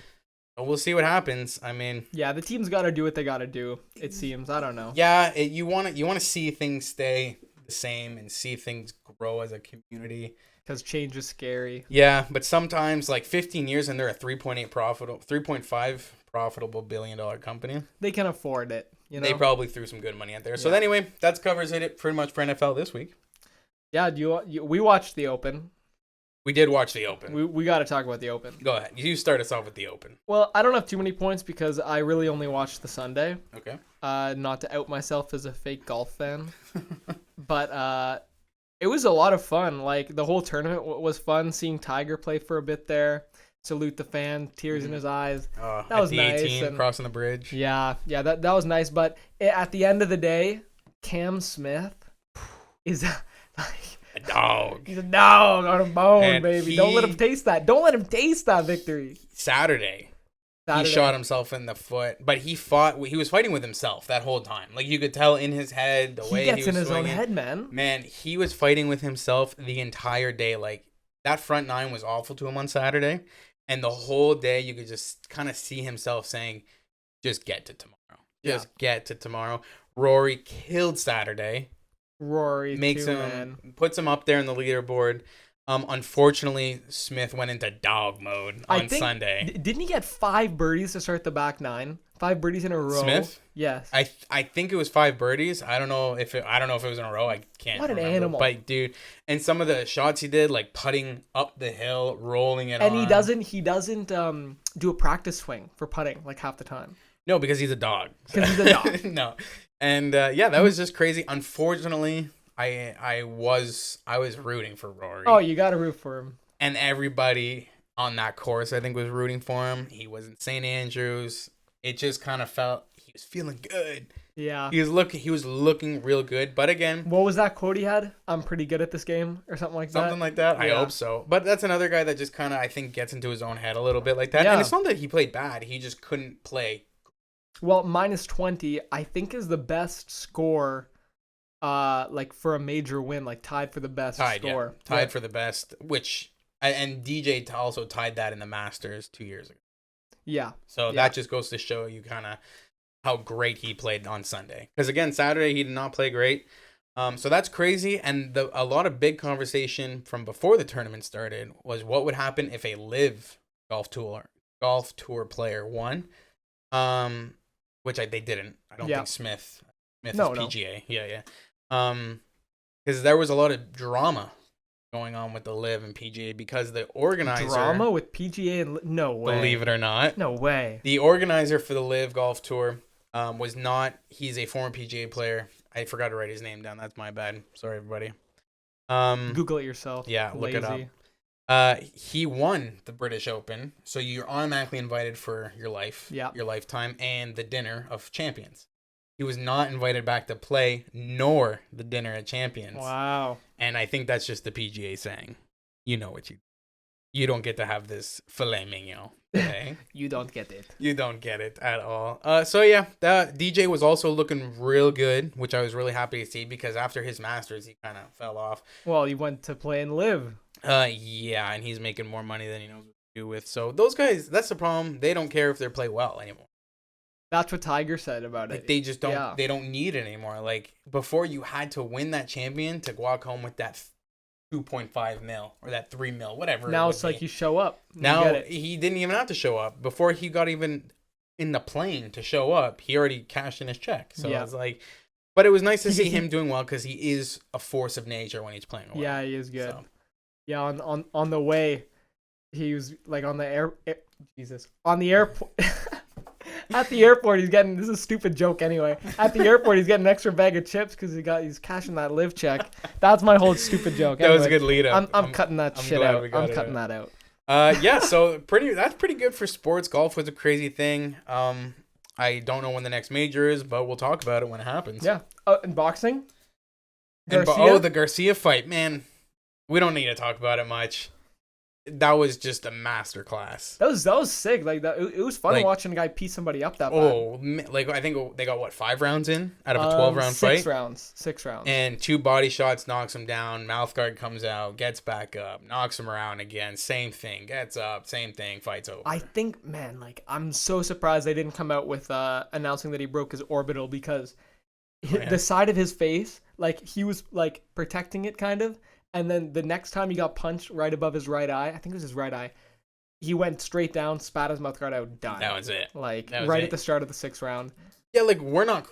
But we'll see what happens. I mean, yeah, the team's got to do what they got to do. It seems. I don't know. Yeah, you want to see things stay the same and see things grow as a community. Because change is scary. Yeah, but sometimes 15 years and they're a 3.5 profitable $1 billion company. They can afford it. They probably threw some good money out there. So anyway, that covers it pretty much for NFL this week. Yeah, we watched the Open. We did watch the Open. We got to talk about the Open. Go ahead. You start us off with the Open. Well, I don't have too many points because I really only watched the Sunday. Okay. Not to out myself as a fake golf fan, but it was a lot of fun. Like the whole tournament was fun. Seeing Tiger play for a bit there, salute the fan, tears in his eyes. That was nice. 18, crossing the bridge. Yeah, that was nice. But at the end of the day, Cam Smith is like a dog. He's a dog on a bone, And baby. Don't let him taste that. Don't let him taste that victory. Saturday. He shot himself in the foot, but he was fighting with himself that whole time. Like, you could tell in his head, the way he was gets in his swinging. own head, man. Man, he was fighting with himself the entire day. Like, that front nine was awful to him on Saturday, and the whole day you could just kind of see himself saying, just get to tomorrow. Just get to tomorrow. Rory killed Saturday. Rory Puts him up there in the leaderboard. Unfortunately, Smith went into dog mode on Sunday. Didn't he get 5 birdies to start the back 9? 5 birdies in a row. Smith? Yes. I think it was 5 birdies. I don't know if it was in a row. I can't. What an remember. animal! But dude, and some of the shots he did, like putting up the hill, rolling it, and he doesn't do a practice swing for putting like half the time. No, because he's a dog. Because he's a dog. No, and that was just crazy. Unfortunately, I was rooting for Rory. Oh, you got to root for him. And everybody on that course, I think, was rooting for him. He was in St. Andrews. It just kind of felt he was feeling good. Yeah. He was looking real good. But again, what was that quote he had? I'm pretty good at this game or something like that. Something like that. Yeah. I hope so. But that's another guy that just kind of, I think, gets into his own head a little bit like that. Yeah. And it's not that he played bad. He just couldn't play. Well, minus 20, I think, is the best score. Like for a major win, like tied for the best score. Yeah. Tied for the best, and DJ also tied that in the Masters 2 years ago. Yeah. So that just goes to show you kind of how great he played on Sunday. Because again, Saturday he did not play great. So that's crazy. And a lot of big conversation from before the tournament started was what would happen if a live golf tour player won. Which they didn't. I don't think Smith is PGA. No. Yeah. Because there was a lot of drama going on with the live and PGA because the organizer... Drama with PGA and... No way. Believe it or not. No way. The organizer for the live golf tour was not... He's a former PGA player. I forgot to write his name down. That's my bad. Sorry, everybody. Google it yourself. Yeah, look it up. He won the British Open, so you're automatically invited for your lifetime, and the dinner of champions. He was not invited back to play, nor the dinner at Champions. Wow. And I think that's just the PGA saying, you know what you don't get to have this filet mignon today. You don't get it. You don't get it at all. That DJ was also looking real good, which I was really happy to see because after his Masters, he kind of fell off. Well, he went to play and live. Yeah, and he's making more money than he knows what to do with. So those guys, that's the problem. They don't care if they play well anymore. That's what Tiger said about it. They just don't. They don't need it anymore. Like before, you had to win that champion to walk home with that 2.5 mil or that 3 mil, whatever. Now it's like you show up. Now he didn't even have to show up. Before he got even in the plane to show up, he already cashed in his check. So it's like, but it was nice to see him doing well because he is a force of nature when he's playing well. Yeah, he is good. So. Yeah, on the way, he was like on the on the airport. At the airport, he's getting... This is a stupid joke anyway. At the airport, he's getting an extra bag of chips because he's cashing that live check. That's my whole stupid joke. That was a good lead up. I'm cutting that shit out. I'm cutting that out. So that's pretty good for sports. Golf was a crazy thing. I don't know when the next major is, but we'll talk about it when it happens. Yeah. And boxing? The Garcia fight. Man, we don't need to talk about it much. That was just a masterclass. That was sick. Like that, it was fun watching a guy piece somebody up that bad. Like I think they got 5 rounds in out of a 12-round fight. 6 rounds. And 2 body shots knocks him down. Mouthguard comes out, gets back up, knocks him around again. Same thing, gets up, same thing, fights over. I think, man, like I'm so surprised they didn't come out with announcing that he broke his orbital because the side of his face, like he was like protecting it kind of. And then the next time he got punched right above his right eye, I think it was his right eye, he went straight down, spat his mouthguard out, done. That was it. At the start of the 6th round. Yeah, like we're not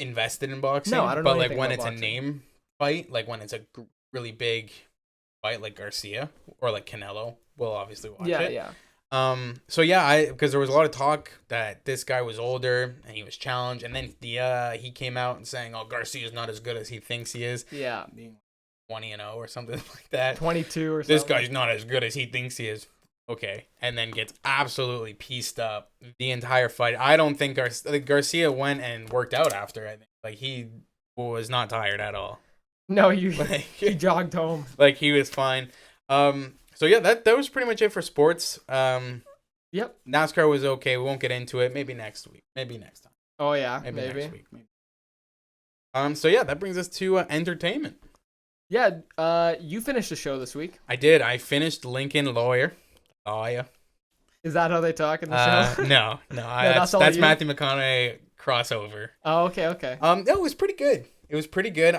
invested in boxing. No, I don't know. But like when it's a name fight, like when it's a really big fight like Garcia or like Canelo, we'll obviously watch it. Yeah. So yeah, because there was a lot of talk that this guy was older and he was challenged, and then he came out and saying, "Oh, Garcia's not as good as he thinks he is." Yeah. Being 20-0 or something like that. 22 or something. This guy's not as good as he thinks he is. Okay, and then gets absolutely pieced up the entire fight. I don't think Garcia went and worked out after. I think like he was not tired at all. No, he jogged home. Like he was fine. So yeah, that was pretty much it for sports. Yep. NASCAR was okay. We won't get into it. Maybe next week. Maybe next time. Oh yeah, maybe. Next week. Maybe. So yeah, that brings us to entertainment. Yeah. You finished the show this week. I did. I finished Lincoln Lawyer. Oh yeah. Is that how they talk in the show? No. That's Matthew McConaughey crossover. Oh, okay. It was pretty good. It was pretty good.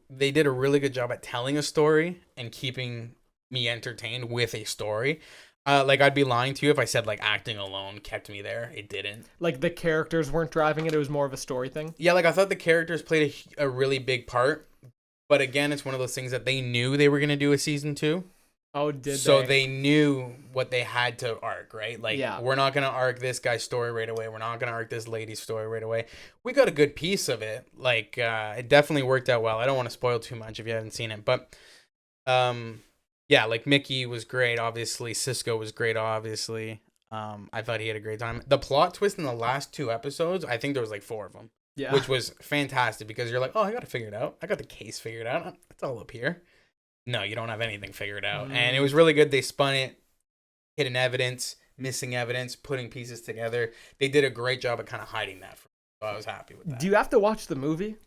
They did a really good job at telling a story and keeping me entertained with a story. Like I'd be lying to you if I said like acting alone kept me there. It didn't. Like the characters weren't driving it. It was more of a story thing. Yeah, like I thought the characters played a really big part. But again, it's one of those things that they knew they were going to do a season 2. Oh, did they? So they knew what they had to arc, right? Like, yeah. We're not going to arc this guy's story right away. We're not going to arc this lady's story right away. We got a good piece of it. Like, it definitely worked out well. I don't want to spoil too much if you haven't seen it. But, yeah, like Mickey was great, obviously. Cisco was great, obviously. I thought he had a great time. The plot twist in the last 2 episodes, I think there was like 4 of them. Yeah. Which was fantastic because you're like, oh, I got to figure it out. I got the case figured out. It's all up here. No, you don't have anything figured out. And it was really good. They spun it, hidden evidence, missing evidence, putting pieces together. They did a great job at kind of hiding that. So I was happy with that. Do you have to watch the movie?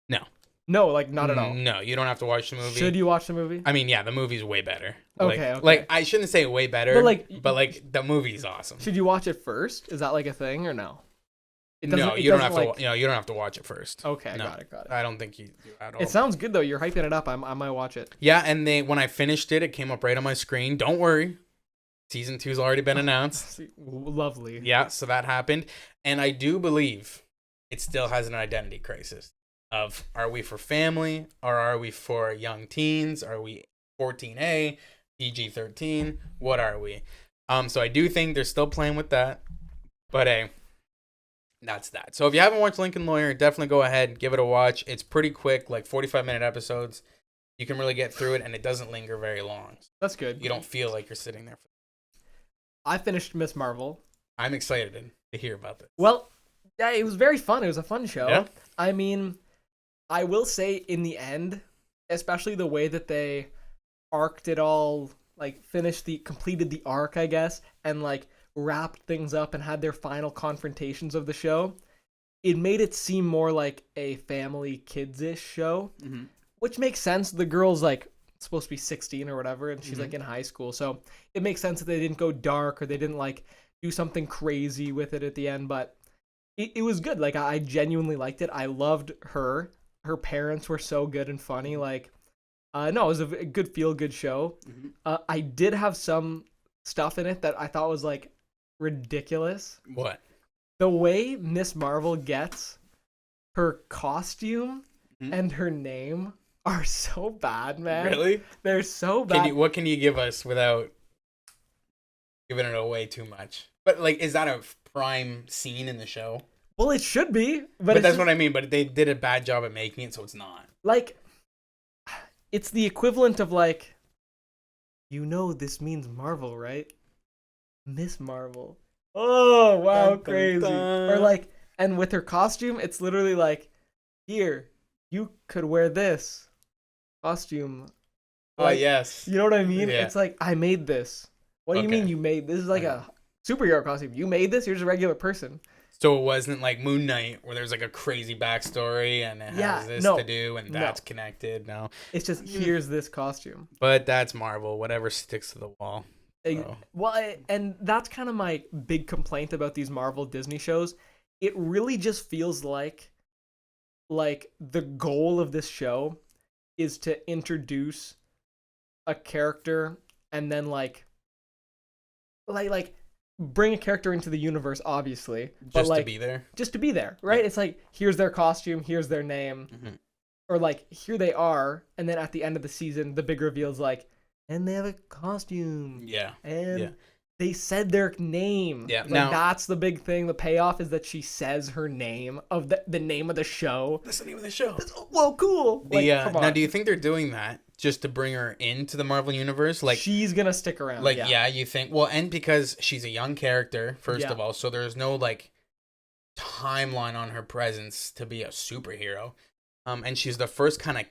No. No, like not at all. No, you don't have to watch the movie. Should you watch the movie? I mean, yeah, the movie's way better. Okay. Like I shouldn't say way better, but like the movie's awesome. Should you watch it first? Is that like a thing or no? No, you don't have to. You don't have to watch it first. Okay, no, got it. I don't think you do at all. It sounds good though. You're hyping it up. I might watch it. Yeah, and when I finished it, it came up right on my screen. Don't worry, season 2's already been announced. Lovely. Yeah, so that happened, and I do believe it still has an identity crisis. Of are we for family or are we for young teens? Are we 14A, PG-13? What are we? So I do think they're still playing with that, but hey. That's that. So if you haven't watched Lincoln Lawyer, definitely go ahead, give it a watch. It's pretty quick, like 45-minute episodes. You can really get through it, and it doesn't linger very long. That's good. You don't feel like you're sitting there. I finished Miss Marvel. I'm excited to hear about this. Well, yeah, it was very fun. It was a fun show. Yeah? I mean, I will say in the end, especially the way that they arced it all, like completed the arc, I guess, and like wrapped things up and had their final confrontations of the show, it made it seem more like a family kids-ish show, which makes sense. The girl's like supposed to be 16 or whatever, and she's like in high school, so it makes sense that they didn't go dark or they didn't like do something crazy with it at the end, but it was good. Like I genuinely liked it. I loved her parents were so good and funny. Like no, it was a good feel-good show. I did have some stuff in it that I thought was like ridiculous. What? The way Miss Marvel gets her costume and her name are so bad, man. Really? They're so bad. What can you give us without giving it away too much? But like, is that a prime scene in the show? Well, it should be, but that's what I mean. But they did a bad job at making it, so it's not. Like, it's the equivalent of like, this means Marvel, right? Miss Marvel. Oh, wow, dun, crazy. Dun, dun. Or like, and with her costume, it's literally like, here, you could wear this costume. Like, yes. You know what I mean? Yeah. It's like, I made this. What do you mean you made this? Is like a superhero costume. You made this? You're just a regular person. So it wasn't like Moon Knight where there's like a crazy backstory and it has this to do and that's connected. No. It's just, here's this costume. But that's Marvel. Whatever sticks to the wall. So. Well, and that's kind of my big complaint about these Marvel Disney shows. It really just feels like the goal of this show is to introduce a character and then like bring a character into the universe, obviously, but just like to be there. Just to be there, right? Yeah. It's like, here's their costume, here's their name. or like here they are, and then at the end of the season, the big reveal is like, and they have a costume. Yeah. And Yeah. they said their name. Yeah. Like, Now that's the big thing. The payoff is that she says her name of the name of the show. that's the name of the show. Whoa, cool. Like, come on. Now, do you think they're doing that just to bring her into the Marvel universe? Like, she's gonna stick around. like, yeah, you think? Well, and because she's a young character, first Yeah. of all, so there's no like timeline on her presence to be a superhero. And she's the first kind of,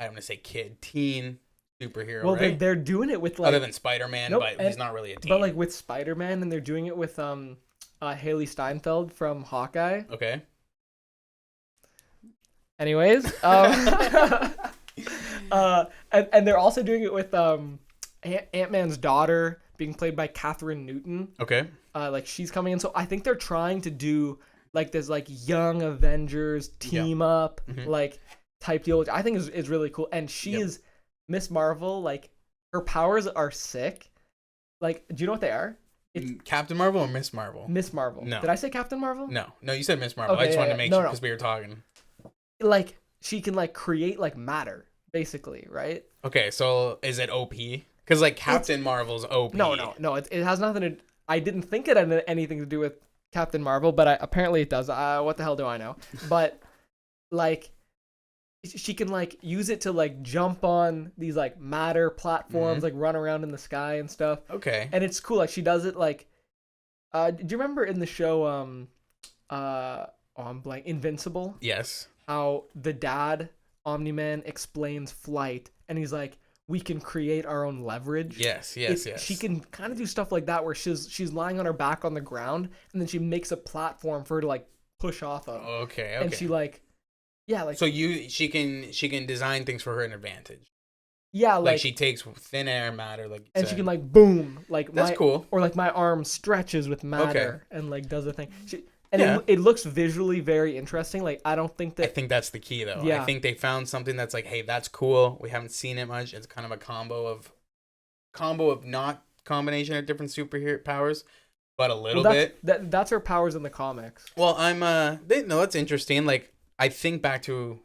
I'm gonna say teen superhero. Well, right? they're doing it with like Other than Spider-Man, Nope, but he's not really a teen. but like with Spider-Man, and they're doing it with Haley Steinfeld from Hawkeye. Okay. Anyways, and they're also doing it with Ant-Man's daughter being played by Catherine Newton. Okay. Like she's coming in, so I think they're trying to do like this like young Avengers team up like type deal, which I think is really cool. And she is Miss Marvel. Like her powers are sick. Like, do you know what they are? It's Captain Marvel or Miss Marvel? Miss Marvel. No. Did I say Captain Marvel? No, you said Miss Marvel. Okay, I just wanted to yeah. make No, sure no. because we were talking. Like she can like create like matter, basically, right? Okay, so is it OP? Because like Captain Marvel's OP. No. It has nothing to. I didn't think it had anything to do with Captain Marvel, but apparently it does. What the hell do I know? But like, she can like use it to like jump on these like matter platforms, like run around in the sky and stuff. Okay. And it's cool. Like she does it like. Do you remember in the show I'm blank, Invincible? Yes. How the dad Omni-Man explains flight, and he's like, we can create our own leverage. Yes. She can kind of do stuff like that where she's lying on her back on the ground, and then she makes a platform for her to like push off of. Okay. And she like, yeah, like so she can design things for her an advantage. yeah, Like she takes thin air matter, like you and said. she can like boom, like That's cool. or like my arm stretches with matter and like does a thing. And Yeah. it looks visually very interesting. Like I don't think that I think that's the key, though. Yeah. I think they found something that's like, hey, that's cool. We haven't seen it much. It's kind of a combo of not combination of different superhero powers, but a little bit. That's her powers in the comics. Well, no, that's interesting. Like I think back to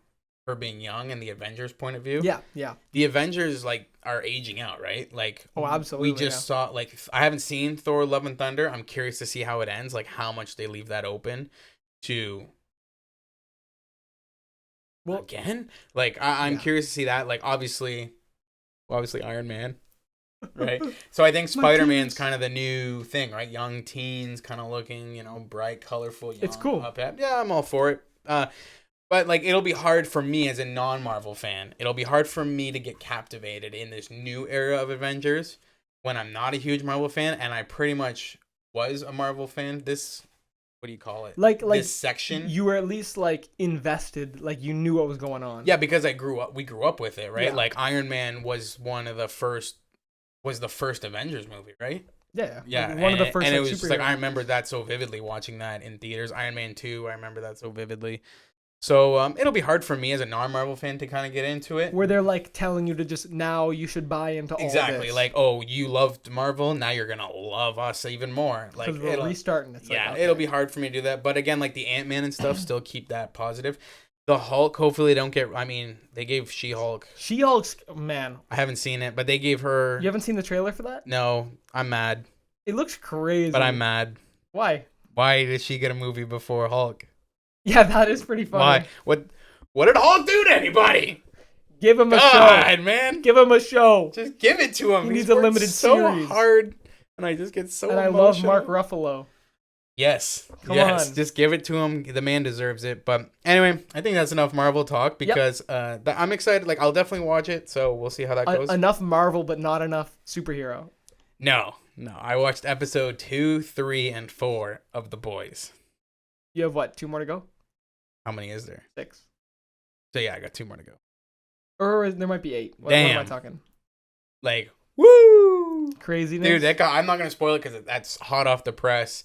her being young and the Avengers point of view. Yeah. The Avengers like are aging out, right? Like Absolutely. we just saw like I haven't seen Thor: Love and Thunder. I'm curious to see how it ends, like how much they leave that open to again. Like I'm curious to see that. Like obviously Iron Man. Right. So I think Spider-Man's kind of the new thing, right? Young teens kind of looking, bright, colorful, young, It's cool. Yeah, I'm all for it. But like it'll be hard for me as a non-Marvel fan. It'll be hard for me to get captivated in this new era of Avengers when I'm not a huge Marvel fan, and I pretty much was a Marvel fan. This, what do you call it? Like this section. You were at least like invested, like you knew what was going on. Yeah, because we grew up with it, right? Yeah. Like Iron Man was the first Avengers movie, right? Yeah. Yeah, Like, one of the first. and it like, was just like superhero I remember that so vividly watching that in theaters. Iron Man 2, I remember that so vividly. So it'll be hard for me as a non-Marvel fan to kind of get into it. where they're like telling you to just now you should buy into all Exactly, this. like, oh, you loved Marvel, now you're gonna love us even more. Like because we're restarting. It's yeah, like, okay. it'll be hard for me to do that. But again, like the Ant-Man and stuff, still keep that positive. The Hulk, hopefully don't get. I mean, they gave She-Hulk. She-Hulk's man. I haven't seen it, but they gave her. You haven't seen the trailer for that? No, I'm mad. It looks crazy. But I'm mad. Why? Why did she get a movie before Hulk? Yeah, that is pretty funny. Why? What did Hulk do to anybody? Give him a God, show, man. Give him a show. Just give it to him. He needs He's a worked limited so series. hard, and I just get so. And emotional. I love Mark Ruffalo. Yes. Come yes. on. Just give it to him. The man deserves it. But anyway, I think that's enough Marvel talk because I'm excited. Like I'll definitely watch it. So we'll see how that goes. Enough Marvel, but not enough superhero. No. I watched episode 2, 3, and 4 of The Boys. You have what? 2 more to go? How many is there? 6. So yeah, I got 2 more to go. Or there might be 8. What Damn. am I talking? Like, woo! Craziness. Dude, that guy, I'm not going to spoil it because that's hot off the press.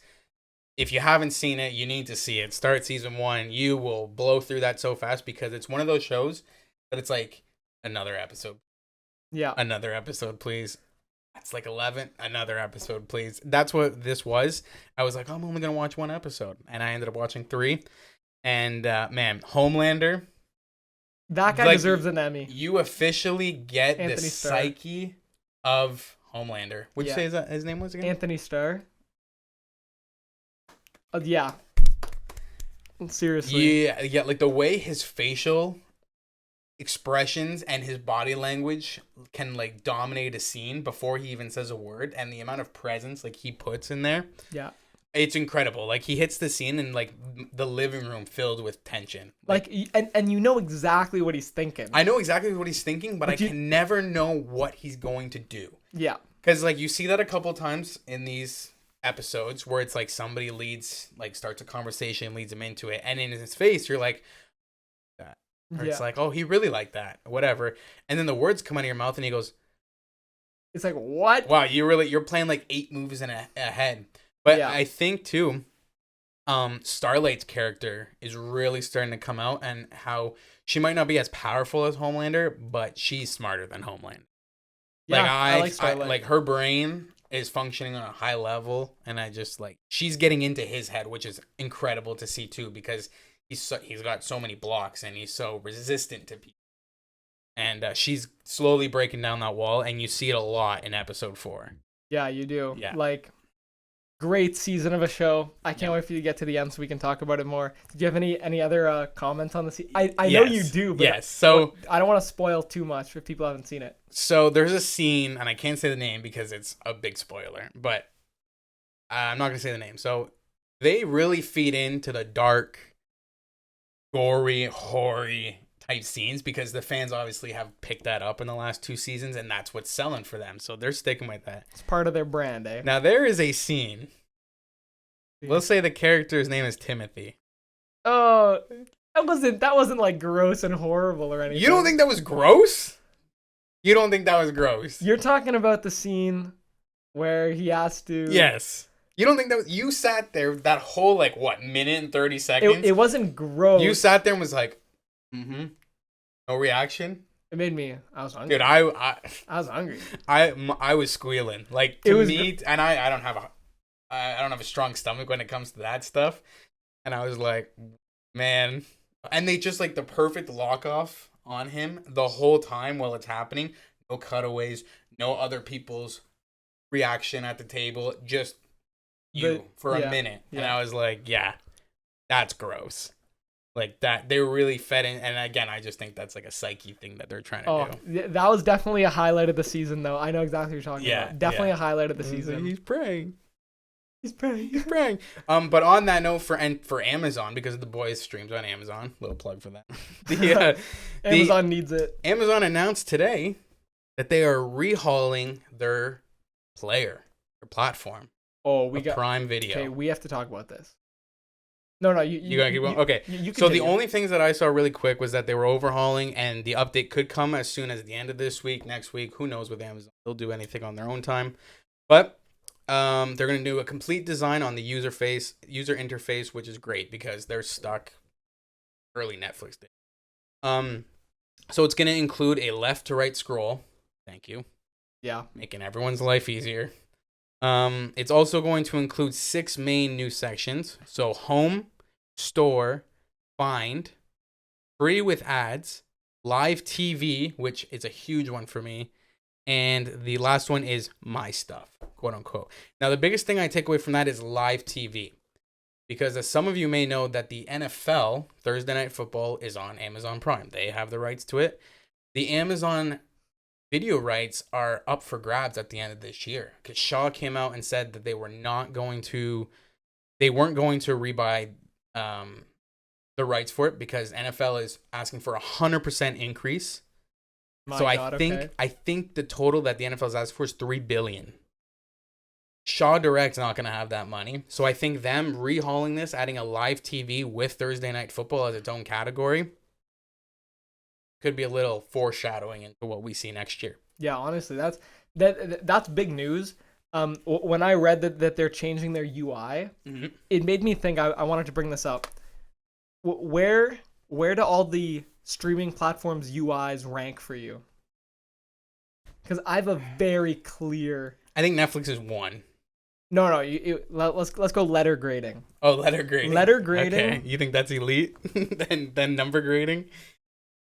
If you haven't seen it, you need to see it. Start season 1. You will blow through that so fast because it's one of those shows that it's like another episode. Yeah. Another episode, please. That's like 11. Another episode, please. That's what this was. I was like, I'm only going to watch 1 episode. And I ended up watching 3. And, man, Homelander. That guy Like, deserves an Emmy. You officially get Anthony the Starr. psyche of Homelander. Would you Yeah. say that his name was again? Anthony Starr. Yeah. Seriously. Yeah, like the way his facial expressions and his body language can like dominate a scene before he even says a word, and the amount of presence like he puts in there. Yeah. It's incredible. Like he hits the scene and like the living room filled with tension. Like and you know exactly what he's thinking. I know exactly what he's thinking, but I can never know what he's going to do. Yeah. Because like you see that a couple times in these episodes where it's like somebody starts a conversation, leads him into it, and in his face you're like that. Or it's like, oh, he really liked that, whatever. And then the words come out of your mouth and he goes, it's like, what? wow, you're playing like 8 moves in ahead. But I think too, Starlight's character is really starting to come out, and how she might not be as powerful as Homelander, but she's smarter than Homelander. Yeah, like I like Starlight. like her brain is functioning on a high level, and I just like she's getting into his head, which is incredible to see too, because he's got so many blocks and he's so resistant to people. And she's slowly breaking down that wall, and you see it a lot in episode 4. Yeah, you do. Yeah. Like, great season of a show. I can't wait for you to get to the end so we can talk about it more. Do you have any other comments on the season? I know you do, but yes. So I don't want to spoil too much if people haven't seen it. So there's a scene, and I can't say the name because it's a big spoiler, but I'm not going to say the name. So they really feed into the dark, gory, hoary type scenes because the fans obviously have picked that up in the last 2 seasons, and that's what's selling for them. So they're sticking with that. It's part of their brand, eh? Now there is a scene. We'll say the character's name is Timothy. Oh, that wasn't like gross and horrible or anything. You don't think that was gross? You don't think that was gross? You're talking about the scene where he has to. Yes. You don't think that you sat there that whole like what minute and 30 seconds? It wasn't gross. You sat there and was like, no reaction. It made me. I was hungry. Dude, I was hungry. I was squealing. Like to me, and I don't have a strong stomach when it comes to that stuff. And I was like, man. And they just like the perfect lock off on him the whole time while it's happening. No cutaways, no other people's reaction at the table, just you for a minute. Yeah. And I was like, yeah, that's gross. Like that, they were really fed in. And again, I just think that's like a psyche thing that they're trying to do. That was definitely a highlight of the season, though. I know exactly what you're talking about. Definitely a highlight of the season. He's praying. He's praying. But on that note, for Amazon, because The Boys streams on Amazon, little plug for that. Amazon needs it. Amazon announced today that they are rehauling their platform. Oh, we got Prime Video. Okay, we have to talk about this. No, you gotta keep going. Okay, so the only things that I saw really quick was that they were overhauling, and the update could come as soon as the end of this week, next week. Who knows with Amazon? They'll do anything on their own time, but they're gonna do a complete design on the user interface, which is great because they're stuck early Netflix did. So it's gonna include a left to right scroll. Thank you. Yeah, making everyone's life easier. It's also going to include 6 main new sections. So home, store, find, free with ads, live TV, which is a huge one for me. And the last one is my stuff, quote unquote. Now, the biggest thing I take away from that is live TV. Because as some of you may know that the NFL, Thursday Night Football, is on Amazon Prime. They have the rights to it. The Amazon video rights are up for grabs at the end of this year because Shaw came out and said that they weren't going to rebuy the rights for it because NFL is asking for 100% increase. I think the total that the NFL is asking for is $3 billion. Shaw Direct's not going to have that money, so I think them rehauling this, adding a live TV with Thursday Night Football as its own category, could be a little foreshadowing into what we see next year. Yeah, honestly, that's big news. When I read that they're changing their UI, it made me think. I wanted to bring this up. Where do all the streaming platforms UIs rank for you? Because I have a very clear. I think Netflix is 1. No. Let's go letter grading. Oh, letter grading. Letter grading. Okay, you think that's elite? then number grading.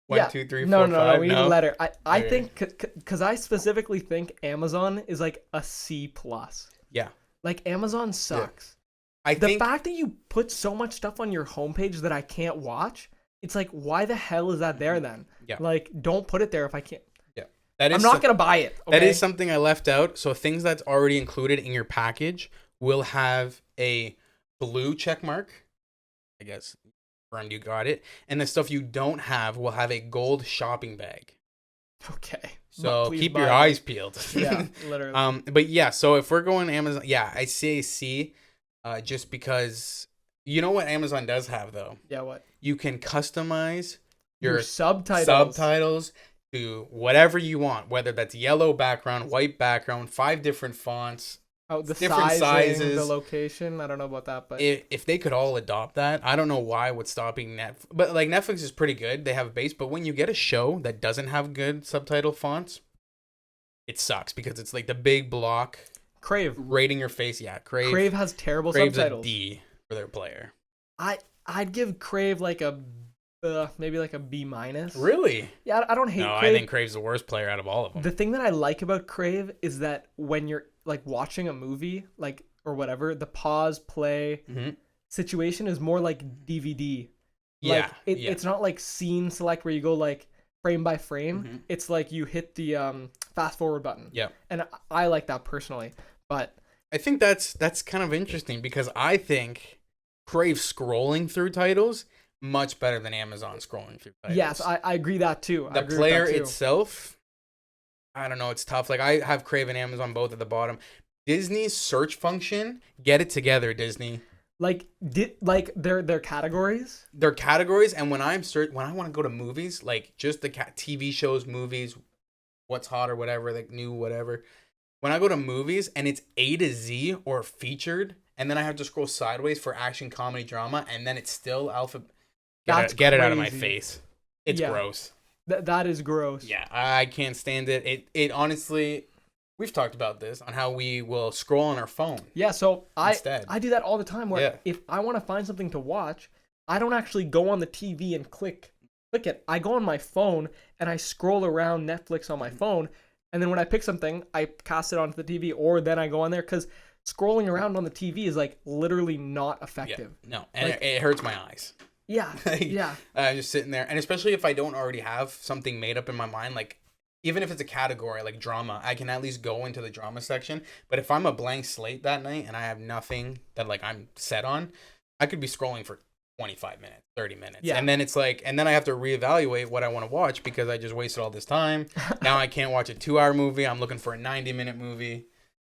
1, 2, 3, 4, No, 5. no. We need a letter. I Okay. think because I specifically think Amazon is like a C plus. Yeah. Like Amazon sucks. I The think fact that you put so much stuff on your homepage that I can't watch, it's like, why the hell is that there then? Yeah. Like, don't put it there if I can't. that is I'm not gonna buy it. Okay? that is something I left out. So things that's already included in your package will have a blue check mark. I guess confirmed you got it. And the stuff you don't have will have a gold shopping bag. Okay. So Please keep buy your it. eyes peeled. Yeah, literally. But yeah, so if we're going Amazon, yeah, I say C, just because you know what Amazon does have though. Yeah, what? You can customize Your subtitles. to whatever you want, whether that's yellow background, white background, 5 different fonts. Oh, the different sizing, the sizes. location. I don't know about that, but If they could all adopt that, I don't know what's stopping Netflix. But like Netflix is pretty good. They have a base, but when you get a show that doesn't have good subtitle fonts, it sucks because it's like the big block Crave. rating your face. Yeah, Crave has terrible Crave's subtitles. a D for their player. I'd give Crave like a maybe like a B minus. Really? Yeah, I don't hate No, Crave. I think Crave's the worst player out of all of them. The thing that I like about Crave is that when you're like watching a movie, like or whatever, the pause play situation is more like DVD. Like, Yeah, it's not like scene select where you go like frame by frame. It's like you hit the fast forward button. Yeah. And I like that personally, but I think that's kind of interesting because I think Crave scrolling through titles much better than Amazon scrolling through titles. yes, I agree that too. The player itself, I don't know, it's tough. Like I have Crave and Amazon both at the bottom. Disney's search function, get it together, Disney. like their categories. Their categories, and when I want to go to movies, like just the TV shows, movies, what's hot or whatever, like new whatever. When I go to movies and it's A to Z or featured, and then I have to scroll sideways for action, comedy, drama, and then it's still alpha. Get it out of my crazy. face. It's gross. That is gross. Yeah, I can't stand it. It honestly, we've talked about this on how we will scroll on our phone. Yeah, so Instead. I do that all the time where if I want to find something to watch, I don't actually go on the TV and click it. I go on my phone and I scroll around Netflix on my phone, and then when I pick something, I cast it onto the TV, or then I go on there because scrolling around on the TV is like literally not effective. Yeah, no, and it hurts my eyes. Yeah, yeah. Just sitting there, and especially if I don't already have something made up in my mind, like even if it's a category like drama, I can at least go into the drama section. But if I'm a blank slate that night and I have nothing that like I'm set on, I could be scrolling for 25 minutes, 30 minutes. Yeah. And then it's like, and then I have to reevaluate what I want to watch because I just wasted all this time. Now I can't watch a 2-hour movie. I'm looking for a 90-minute movie.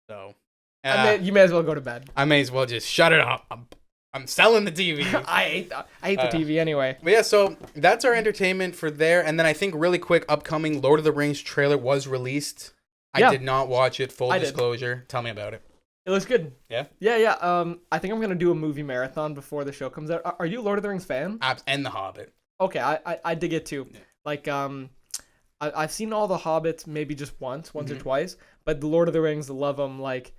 So you may as well go to bed. I may as well just shut it up. I'm selling the TV. I hate the TV anyway. But yeah, so that's our entertainment for there. And then I think really quick, upcoming Lord of the Rings trailer was released. I did not watch it. Full disclosure. Tell me about it. It looks good. Yeah? Yeah. I think I'm gonna do a movie marathon before the show comes out. Are you a Lord of the Rings fan? And The Hobbit. Okay, I dig it too. Yeah. Like I've seen all the Hobbits maybe just once or twice, but the Lord of the Rings, I love them. Like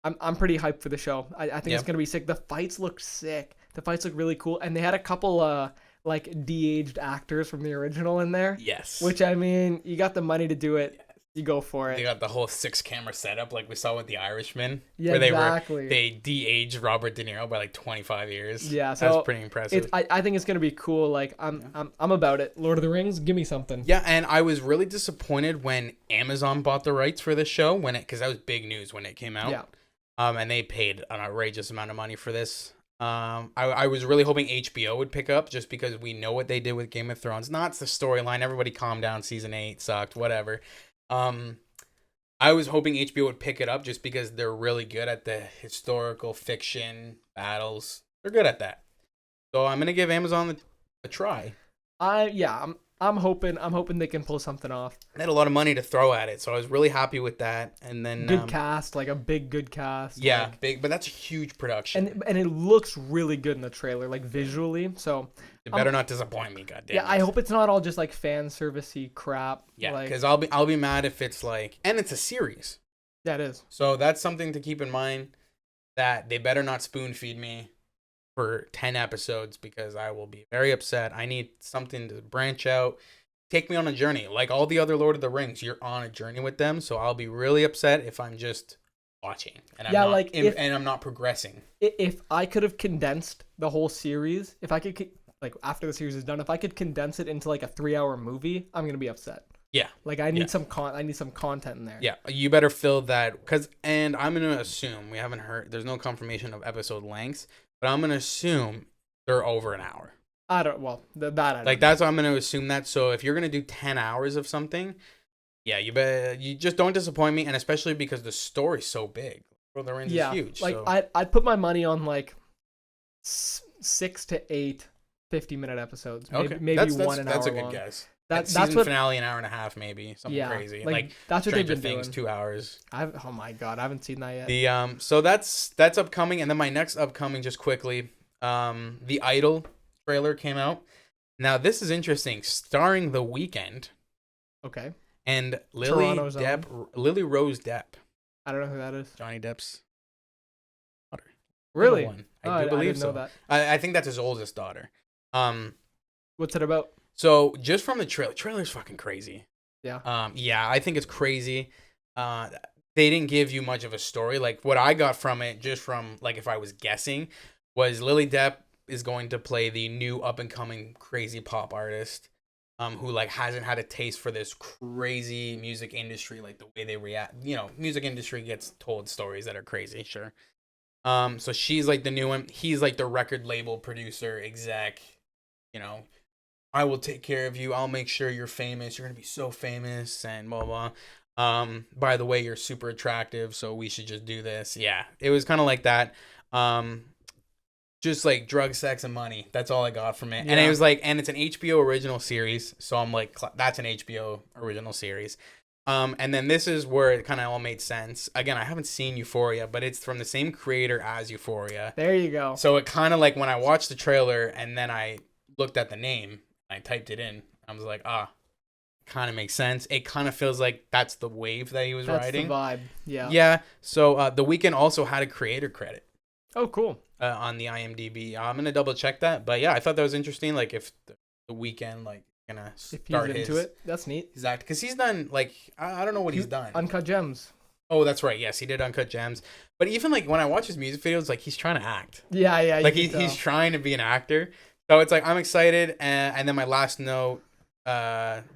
I'm pretty hyped for the show. I think it's gonna be sick. The fights look sick. The fights look really cool, and they had a couple like de-aged actors from the original in there. Yes. Which I mean, you got the money to do it. You go for it. They got the whole 6-camera setup like we saw with The Irishman. Yeah, where exactly. They de-aged Robert De Niro by like 25 years. Yeah, so that's pretty impressive. I think it's gonna be cool. Like I'm about it. Lord of the Rings, give me something. Yeah, and I was really disappointed when Amazon bought the rights for this show because that was big news when it came out. Yeah. And they paid an outrageous amount of money for this. I was really hoping HBO would pick up just because we know what they did with Game of Thrones. Not the storyline. Everybody calm down. Season 8 sucked. Whatever. I was hoping HBO would pick it up just because they're really good at the historical fiction battles. They're good at that. So I'm gonna give Amazon a try. I'm hoping they can pull something off. They had a lot of money to throw at it, so I was really happy with that. And then good cast, like a good cast. Yeah, like, big, but that's a huge production. And it looks really good in the trailer, like visually. So it better not disappoint me, goddamn. Yeah, I hope it's not all just like fan servicey crap. Yeah, like, because I'll be mad if it's like, and it's a series. Yeah, it is. So that's something to keep in mind. That they better not spoon feed me for 10 episodes because I will be very upset. I need something to branch out, take me on a journey. Like all the other Lord of the Rings, you're on a journey with them. So I'll be really upset if I'm just watching and I'm not progressing. If I could have condensed the whole series, if I could like after the series is done, if I could condense it into like a 3-hour movie, I'm gonna be upset. Yeah, like I need some content in there. Yeah, you better fill that and I'm gonna assume we haven't heard. There's no confirmation of episode lengths, but I'm gonna assume they're over an hour. I don't know. That's what I'm gonna assume that. So if you're gonna do 10 hours of something, yeah, you just don't disappoint me, and especially because the story's so big. Lord of the Rings is huge. Like so. I'd put my money on like 6 to 8 50-minute episodes. Maybe that's, one an hour long. That's a good guess. That's season finale an hour and a half, maybe something crazy. Like that's what Stranger they've been Things, doing. 2 hours. Oh my god, I haven't seen that yet. The so that's upcoming, and then my next upcoming, just quickly, the Idol trailer came out. Now this is interesting, starring The Weeknd. Okay. And Lily Rose Depp. I don't know who that is. Johnny Depp's daughter. Really? I do believe I didn't know that. I think that's his oldest daughter. What's it about? So just from the trailer's fucking crazy. Yeah. Yeah, I think it's crazy. They didn't give you much of a story. Like what I got from it, just from like if I was guessing, was Lily Depp is going to play the new up and coming crazy pop artist, who like hasn't had a taste for this crazy music industry, like the way they react. You know, music industry gets told stories that are crazy, sure. So she's like the new one. He's like the record label producer, exec. You know, I will take care of you. I'll make sure you're famous. You're gonna be so famous and blah blah. By the way, you're super attractive, so we should just do this. Yeah, it was kind of like that. Just like drugs, sex, and money. That's all I got from it. Yeah. And it was like, and it's an HBO original series, so I'm like, that's an HBO original series. And then this is where it kind of all made sense. Again, I haven't seen Euphoria, but it's from the same creator as Euphoria. There you go. So it kind of like when I watched the trailer and then I looked at the name, I typed it in. I was like, kind of makes sense. It kind of feels like that's the wave that he was riding. That's the vibe. Yeah. Yeah. So The Weeknd also had a creator credit. Oh, cool. On the IMDb. I'm gonna double check that, but yeah, I thought that was interesting. Like if the Weeknd like gonna start if he's into it, that's neat. Exactly, because he's done like I don't know what he's done. Uncut Gems. Oh, that's right. Yes, he did Uncut Gems. But even like when I watch his music videos, like he's trying to act. Yeah. Like he's trying to be an actor. So it's like I'm excited. And then my last note,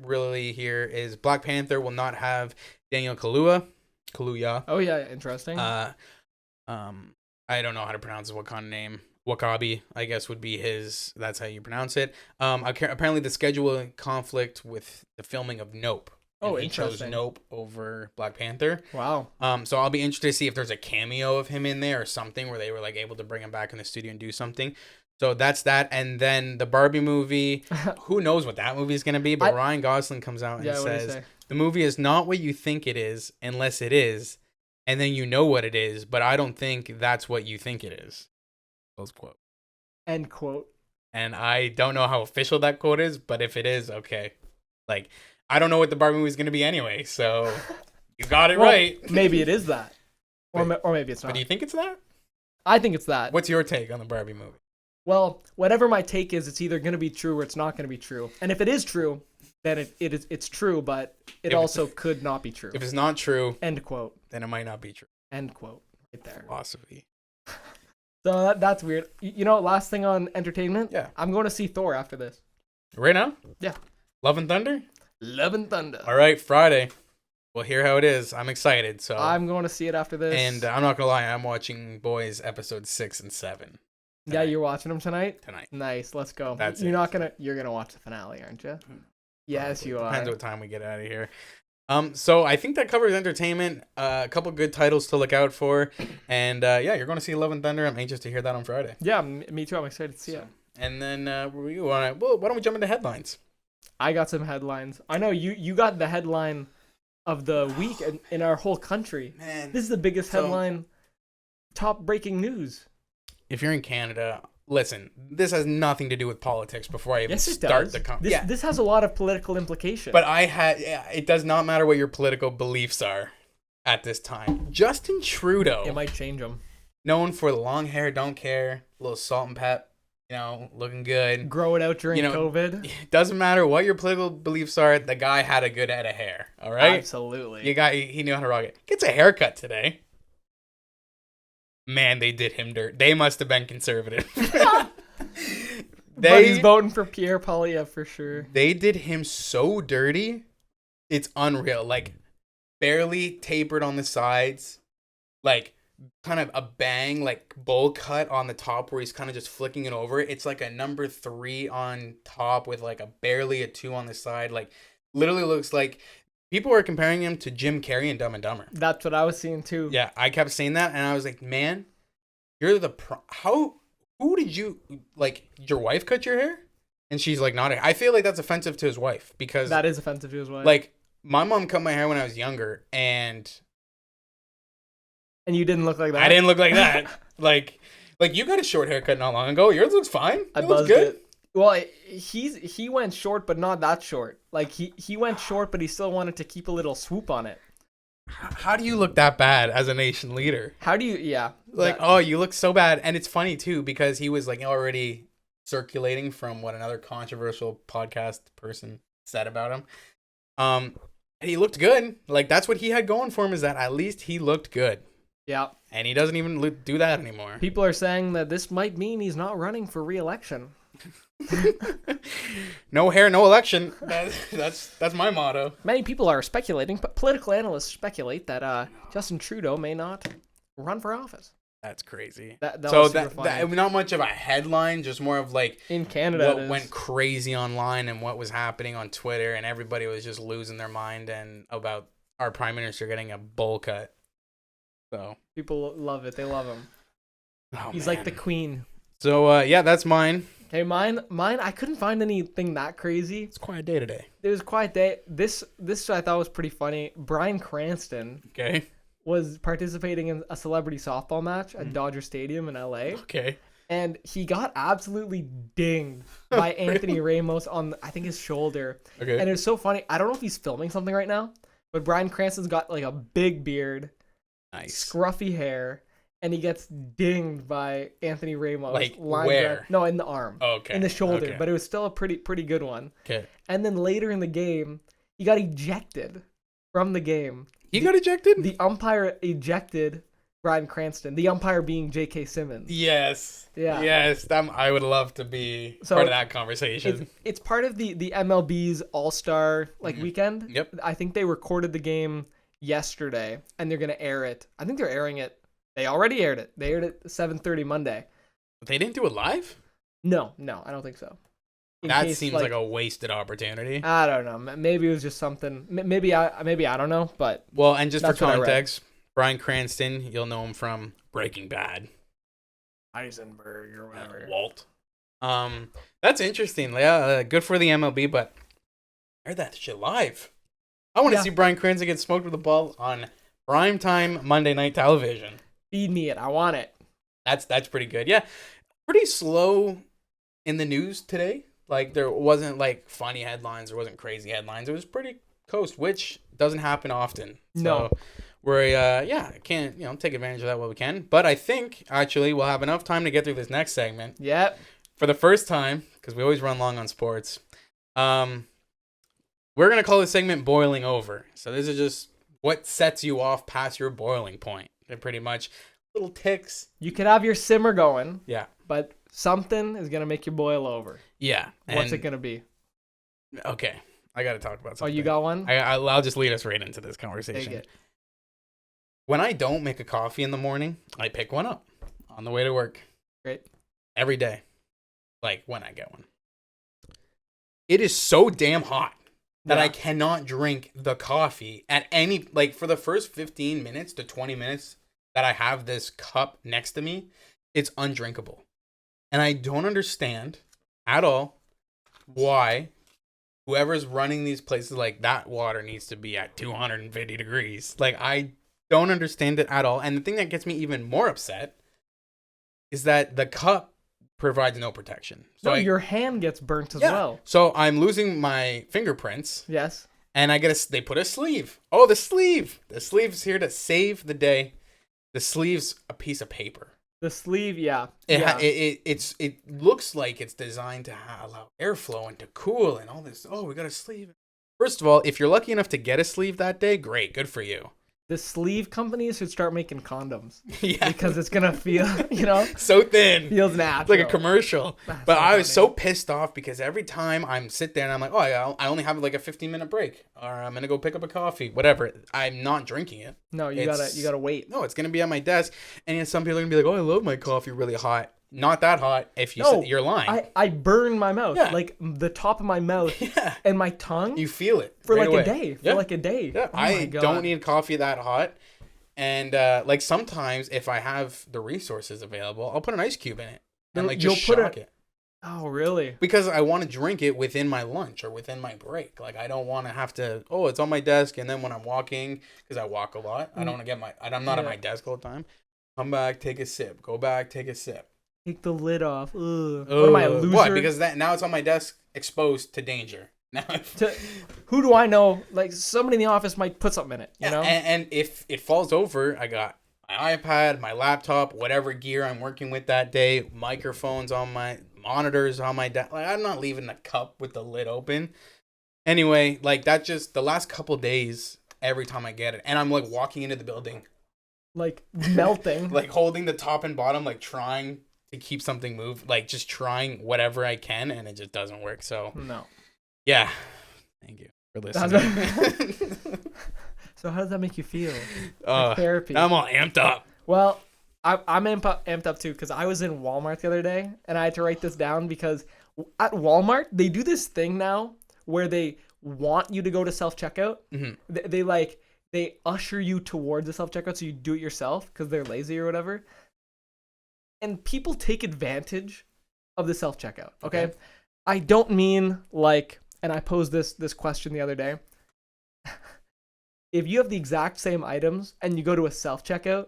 really here is Black Panther will not have Daniel Kaluuya. Oh yeah, interesting. I don't know how to pronounce his Wakanda name. Wakabi, I guess, would be his. That's how you pronounce it. Apparently, the schedule conflict with the filming of Nope. Oh, he chose Nope over Black Panther. Wow. So I'll be interested to see if there's a cameo of him in there or something where they were like able to bring him back in the studio and do something. So that's that. And then the Barbie movie. Who knows what that movie is going to be? But Ryan Gosling comes out and says the movie is not what you think it is unless it is. And then you know what it is, but I don't think that's what you think it is. Close quote. End quote. And I don't know how official that quote is, but if it is, okay. Like, I don't know what the Barbie movie is going to be anyway, so you got it right. Maybe it is that. Or maybe it's not. But do you think it's that? I think it's that. What's your take on the Barbie movie? Well, whatever my take is, it's either going to be true or it's not going to be true. And if it is true, then it's true, but it also could not be true. If it's not true, end quote, then it might not be true. End quote. Right there. Philosophy. So that's weird. You know, last thing on entertainment. Yeah. I'm going to see Thor after this. Right now? Yeah. Love and Thunder? Love and Thunder. All right, Friday. We'll hear how it is. I'm excited. So I'm going to see it after this. And I'm not gonna lie, I'm watching Boys episodes 6 and 7. Tonight. Yeah, you're watching them tonight. Tonight. Nice. Let's go. That's You're gonna watch the finale, aren't you? Yes, probably. you are. Depends what time we get out of here. So I think that covers entertainment. A couple good titles to look out for, and yeah, you're going to see Love and Thunder. I'm anxious to hear that on Friday. Yeah, me too. I'm excited to see it. And then why don't we jump into headlines? I got some headlines. I know you got the headline of the week in our whole country. Man, this is the biggest headline. Top breaking news. If you're in Canada. Listen, this has nothing to do with politics before I even start the conversation. This has a lot of political implications. But it does not matter what your political beliefs are at this time. Justin Trudeau. It might change them. Known for the long hair, don't care, a little salt and pep. looking good. Grow it out during COVID. Doesn't matter what your political beliefs are. The guy had a good head of hair. All right. Absolutely. He knew how to rock it. Gets a haircut today. Man, they did him dirt. They must have been conservative. But he's voting for Pierre Poilievre for sure. They did him so dirty. It's unreal. Like, barely tapered on the sides. Like, kind of a bang, like, bowl cut on the top where he's kind of just flicking it over. It's like a number 3 on top with, like, barely a 2 on the side. Like, literally looks like... People were comparing him to Jim Carrey in Dumb and Dumber. That's what I was seeing, too. Yeah, I kept saying that, and I was like, man, you're the... Who did you, like, your wife cut your hair? And she's like, not. I feel like that's offensive to his wife because. That is offensive to his wife. Like, my mom cut my hair when I was younger and. And you didn't look like that? I didn't look like that. like, you got a short haircut not long ago. Yours looks fine. I looks good. It. Well, he went short, but not that short. Like, he went short, but he still wanted to keep a little swoop on it. How do you look that bad as a nation leader? How do you, yeah. Like, oh, you look so bad. And it's funny, too, because he was, like, already circulating from what another controversial podcast person said about him. And he looked good. Like, that's what he had going for him, is that at least he looked good. Yeah. And he doesn't even do that anymore. People are saying that this might mean he's not running for re-election. No hair, no election. That's my motto. Many people are speculating, but political analysts speculate that Justin Trudeau may not run for office. That's crazy. That not much of a headline, just more of like in Canada what went crazy online and what was happening on Twitter, and everybody was just losing their mind and about our prime minister getting a bowl cut. So people love it. They love him. Oh, He's man. like the queen. So yeah, that's mine. Okay, mine. I couldn't find anything that crazy. It's a quiet day today. It was a quiet day. This I thought was pretty funny. Bryan Cranston. Okay. Was participating in a celebrity softball match at Dodger Stadium in LA. Okay. And he got absolutely dinged by Anthony Ramos on, I think, his shoulder. Okay. And it was so funny. I don't know if he's filming something right now, but Bryan Cranston's got like a big beard, nice, scruffy hair, and he gets dinged by Anthony Ramos. Like where? No, in the arm. Oh, okay. In the shoulder. Okay. But it was still a pretty good one. Okay. And then later in the game, he got ejected from the game. He got ejected? The umpire ejected Bryan Cranston. The umpire being J.K. Simmons. Yes. Yeah. Yes. I would love to be part of that conversation. It's part of the MLB's All-Star weekend. Yep. I think they recorded the game yesterday, and they're going to air it. I think they're airing it. They already aired it. They aired it 7:30 Monday. They didn't do it live? No, I don't think so. That seems like a wasted opportunity. I don't know. Maybe it was just something. Maybe I don't know. But well, and just for context, Bryan Cranston, you'll know him from Breaking Bad, Heisenberg or whatever. Walt. That's interesting. Yeah, good for the MLB, but air that shit live. I want to see Bryan Cranston get smoked with a ball on primetime Monday night television. Feed me it. I want it. That's pretty good. Yeah, pretty slow in the news today. Like, there wasn't, like, funny headlines. There wasn't crazy headlines. It was pretty coast, which doesn't happen often. No. So we're, can't, take advantage of that while we can. But I think, actually, we'll have enough time to get through this next segment. Yep. For the first time, because we always run long on sports, we're going to call this segment Boiling Over. So this is just what sets you off past your boiling point. They're pretty much little ticks. You could have your simmer going. Yeah. But something is going to make you boil over. Yeah. What's it going to be? Okay. I got to talk about something. Oh, you got one? I'll just lead us right into this conversation. Take it. When I don't make a coffee in the morning, I pick one up on the way to work. Great. Every day. Like, when I get one. It is so damn hot that I cannot drink the coffee at any, like, for the first 15 minutes to 20 minutes that I have this cup next to me, it's undrinkable. And I don't understand at all why whoever's running these places, like, that water needs to be at 250 degrees. Like, I don't understand it at all. And the thing that gets me even more upset is that the cup provides no protection. So your hand gets burnt as well. So I'm losing my fingerprints. Yes. And they put a sleeve. Oh, the sleeve. The sleeve's here to save the day. The sleeve's a piece of paper. The sleeve, yeah. It looks like it's designed to allow airflow and to cool and all this. Oh, we got a sleeve. First of all, if you're lucky enough to get a sleeve that day, great, good for you. The sleeve companies should start making condoms. Yeah. Because it's going to feel, so thin. Feels natural. Like a commercial. But I was so pissed off because every time I'm sit there and I'm like, oh, I only have like a 15-minute break. Or I'm going to go pick up a coffee. Whatever. I'm not drinking it. No, you gotta wait. No, it's going to be on my desk. And then some people are going to be like, oh, I love my coffee really hot. Not that hot if you're lying. I burn my mouth. Yeah. Like the top of my mouth and my tongue. You feel it for right like away. a day. Yeah. For like a day. Yeah. Oh I don't need coffee that hot. And like sometimes if I have the resources available, I'll put an ice cube in it and like just shock it. Oh, really? Because I want to drink it within my lunch or within my break. Like I don't want to have to, it's on my desk. And then when I'm walking, because I walk a lot, I don't want to get I'm not at my desk all the time. Come back, take a sip. Go back, take a sip. Take the lid off. Ugh. What am I, a loser? What? Because now it's on my desk exposed to danger. Now, who do I know? Like somebody in the office might put something in it, you know? And if it falls over, I got my iPad, my laptop, whatever gear I'm working with that day, microphones on my monitors on my desk. Like I'm not leaving the cup with the lid open. Anyway, like that just the last couple days, every time I get it, and I'm like walking into the building, like melting, like holding the top and bottom, like trying to keep something move, like just trying whatever I can, and it just doesn't work. So no. Yeah. Thank you for listening. So how does that make you feel? Therapy. I'm all amped up. Well, I'm amped up too because I was in Walmart the other day and I had to write this down because at Walmart, they do this thing now where they want you to go to self-checkout. Mm-hmm. They usher you towards the self-checkout so you do it yourself because they're lazy or whatever. And people take advantage of the self-checkout, okay? I don't mean like, and I posed this question the other day. If you have the exact same items and you go to a self-checkout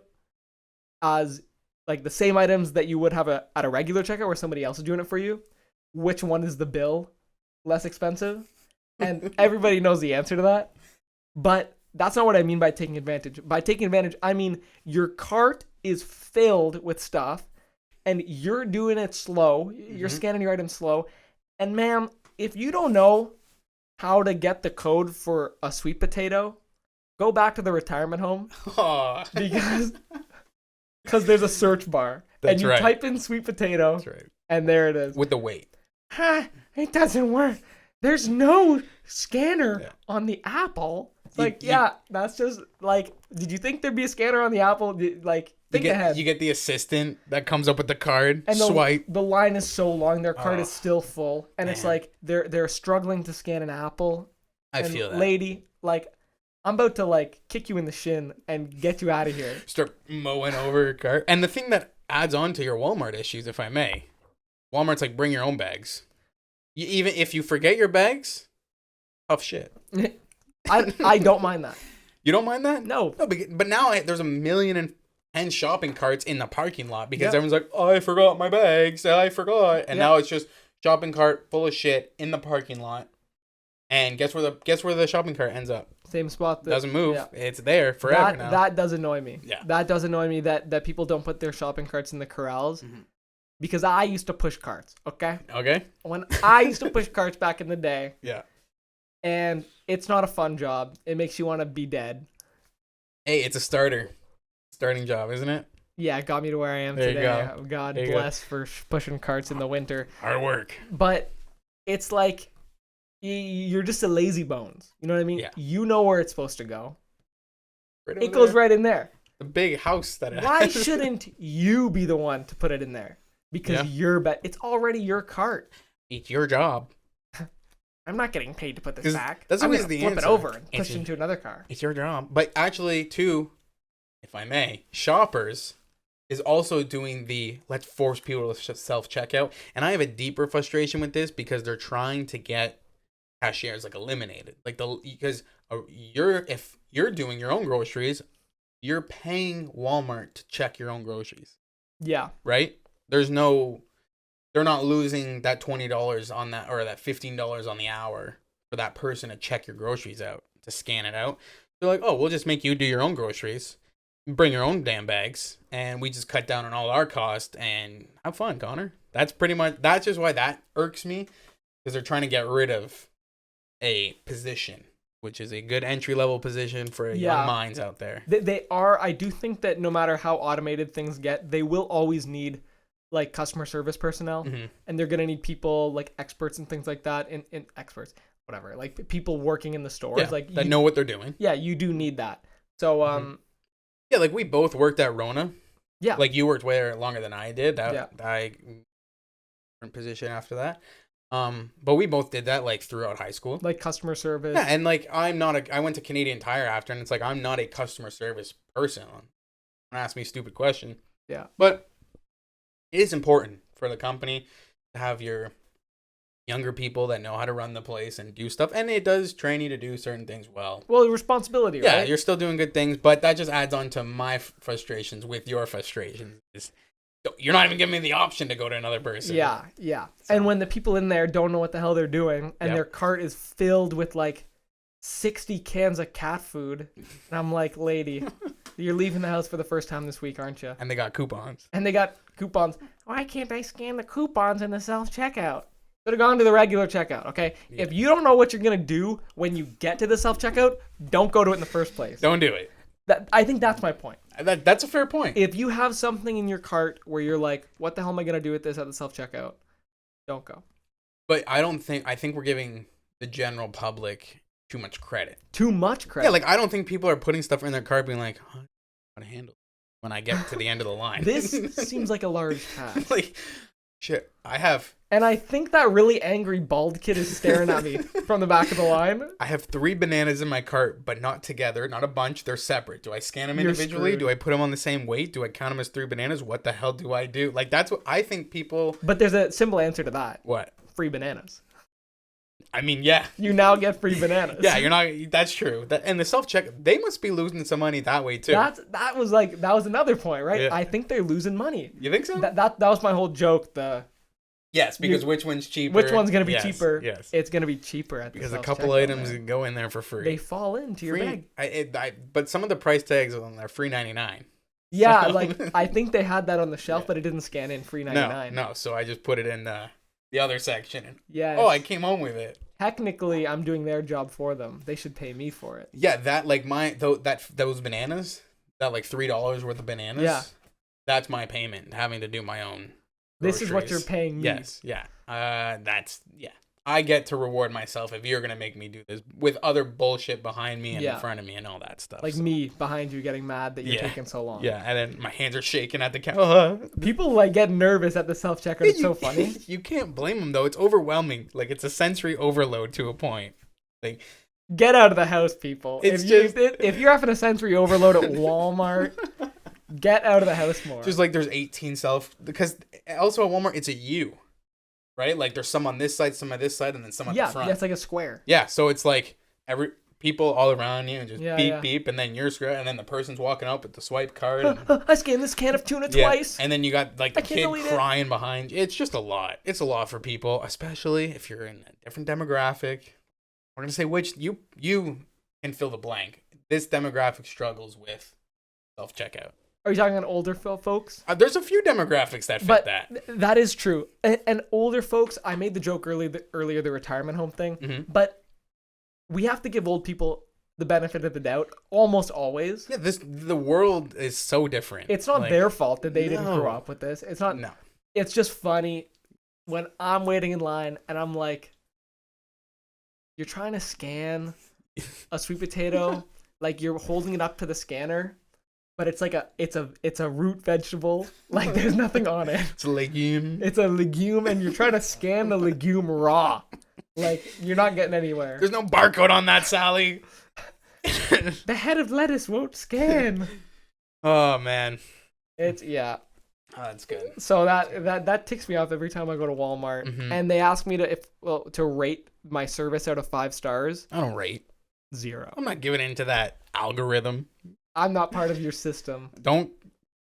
as like the same items that you would have at a regular checkout where somebody else is doing it for you, which one is the bill less expensive? And everybody knows the answer to that. But that's not what I mean by taking advantage. By taking advantage, I mean your cart is filled with stuff and you're doing it slow. You're scanning your items slow. And ma'am, if you don't know how to get the code for a sweet potato, go back to the retirement home because there's a search bar. And you type in sweet potato and there it is. With the weight. It doesn't work. There's no scanner on the Apple. It's like, that's just like, did you think there'd be a scanner on the Apple? Like, think ahead. You get the assistant that comes up with the card, and swipe. The line is so long, their card is still full. And it's like, they're struggling to scan an Apple. I feel that. Lady, like, I'm about to, like, kick you in the shin and get you out of here. Start mowing over your cart. And the thing that adds on to your Walmart issues, if I may, Walmart's like, bring your own bags. Even if you forget your bags, tough shit. I don't mind that. You don't mind that? No. But now there's 1,000,010 shopping carts in the parking lot because everyone's like, oh, I forgot my bags. I forgot. And now it's just shopping cart full of shit in the parking lot. And guess where the shopping cart ends up? Same spot. Doesn't move. Yeah. It's there forever now. That does annoy me. Yeah. That does annoy me that people don't put their shopping carts in the corrals. Mm-hmm. Because I used to push carts, okay? Okay. When I used to push carts back in the day. Yeah. And it's not a fun job. It makes you want to be dead. Hey, it's a starting job, isn't it? Yeah, it got me to where I am there today. You go. God bless for pushing carts in the winter. Hard work. But it's like you're just a lazy bones. You know what I mean? Yeah. You know where it's supposed to go. Right it goes right in there. The big house that it Why has. shouldn't you be the one to put it in there? Because it's already your cart. It's your job. I'm not getting paid to put this back. That's always the answer. Flip it over and push it into another car. It's your job. But actually, too, if I may, Shoppers is also doing the let's force people to self-checkout. And I have a deeper frustration with this because they're trying to get cashiers like eliminated. Because if you're doing your own groceries, you're paying Walmart to check your own groceries. Yeah. Right? They're not losing that $20 on that or that $15 on the hour for that person to check your groceries out, to scan it out. They're like, oh, we'll just make you do your own groceries. bring your own damn bags, and we just cut down on all our cost and have fun, Connor. That's just why that irks me, because they're trying to get rid of a position, which is a good entry level position for young minds out there. They are. I do think that no matter how automated things get, they will always need like customer service personnel, and they're gonna need people like experts and things like that. In experts, whatever, like people working in the stores, like that know what they're doing. Yeah, you do need that. So yeah, like we both worked at Rona. Yeah, like you worked way longer than I did. I different position after that. But we both did that like throughout high school, like customer service. Yeah, and like I went to Canadian Tire after, and it's like I'm not a customer service person. Don't ask me a stupid question. Yeah, but it is important for the company to have your younger people that know how to run the place and do stuff, and it does train you to do certain things well. Well, responsibility, right? Yeah, you're still doing good things, but that just adds on to my frustrations with your frustrations. You're not even giving me the option to go to another person. Yeah. So. And when the people in there don't know what the hell they're doing, and their cart is filled with like 60 cans of cat food, and I'm like, lady, you're leaving the house for the first time this week, aren't you? And they got coupons. Why can't I scan the coupons in the self-checkout? Should have gone to the regular checkout, okay? Yeah. If you don't know what you're going to do when you get to the self-checkout, don't go to it in the first place. Don't do it. I think that's my point. That's a fair point. If you have something in your cart where you're like, what the hell am I going to do with this at the self-checkout? Don't go. But I think we're giving the general public too much credit. Too much credit? Yeah, like I don't think people are putting stuff in their cart being like, how to handle it when I get to the end of the line. This seems like a large task. Like, shit, I have... And I think that really angry bald kid is staring at me from the back of the line. I have 3 bananas in my cart, but not together, not a bunch. They're separate. Do I scan them individually? Do I put them on the same weight? Do I count them as 3 bananas? What the hell do I do? Like, that's what I think people... But there's a simple answer to that. What? Free bananas. I mean, yeah. You now get free bananas. Yeah, you're not... That's true. And the self-check, they must be losing some money that way, too. That was another point, right? Yeah. I think they're losing money. You think so? That was my whole joke, Yes, because which one's cheaper? Which one's going to be cheaper? Yes. It's going to be cheaper at the because a couple items go in there for free. They fall into your bag. But some of the price tags on there are $3.99. Yeah, so. Like I think they had that on the shelf, but it didn't scan in $3.99. No. So I just put it in the other section. Yeah. Oh, I came home with it. Technically, I'm doing their job for them. They should pay me for it. Yeah, that like those bananas, that like $3 worth of bananas. Yeah. That's my payment, having to do my own. This is what you're paying me. Yes, yeah. I get to reward myself if you're gonna make me do this with other bullshit behind me and in front of me and all that stuff. Like me behind you getting mad that you're taking so long. Yeah, and then my hands are shaking at the counter. People like get nervous at the self-checkout. It's so funny. You can't blame them though. It's overwhelming. Like it's a sensory overload to a point. Like get out of the house, people. If you're having a sensory overload at Walmart. Get out of the house more. Just like there's 18 because also at Walmart it's a U, right? Like there's some on this side, some on this side, and then some on the front. Yeah, it's like a square. Yeah, so it's like every people all around you and just beep, and then you're square, and then the person's walking up with the swipe card. And, I scanned this can of tuna twice. And then you got like the kid crying behind you. It's just a lot. It's a lot for people, especially if you're in a different demographic. We're gonna say which you can fill the blank. This demographic struggles with self-checkout. Are you talking on older folks? There's a few demographics that fit that. That is true. And older folks, I made the joke earlier, the retirement home thing, but we have to give old people the benefit of the doubt almost always. Yeah, the world is so different. It's not their fault that they didn't grow up with this. It's not. No. It's just funny when I'm waiting in line and I'm like, you're trying to scan a sweet potato, like you're holding it up to the scanner. But it's like it's a root vegetable. Like there's nothing on it. It's a legume. It's a legume, and you're trying to scan the legume raw. Like you're not getting anywhere. There's no barcode on that, Sally. The head of lettuce won't scan. Oh man. It's Oh, that's good. So that ticks me off every time I go to Walmart, and they ask me to rate my service out of 5 stars. I don't rate. 0. I'm not giving into that algorithm. I'm not part of your system. Don't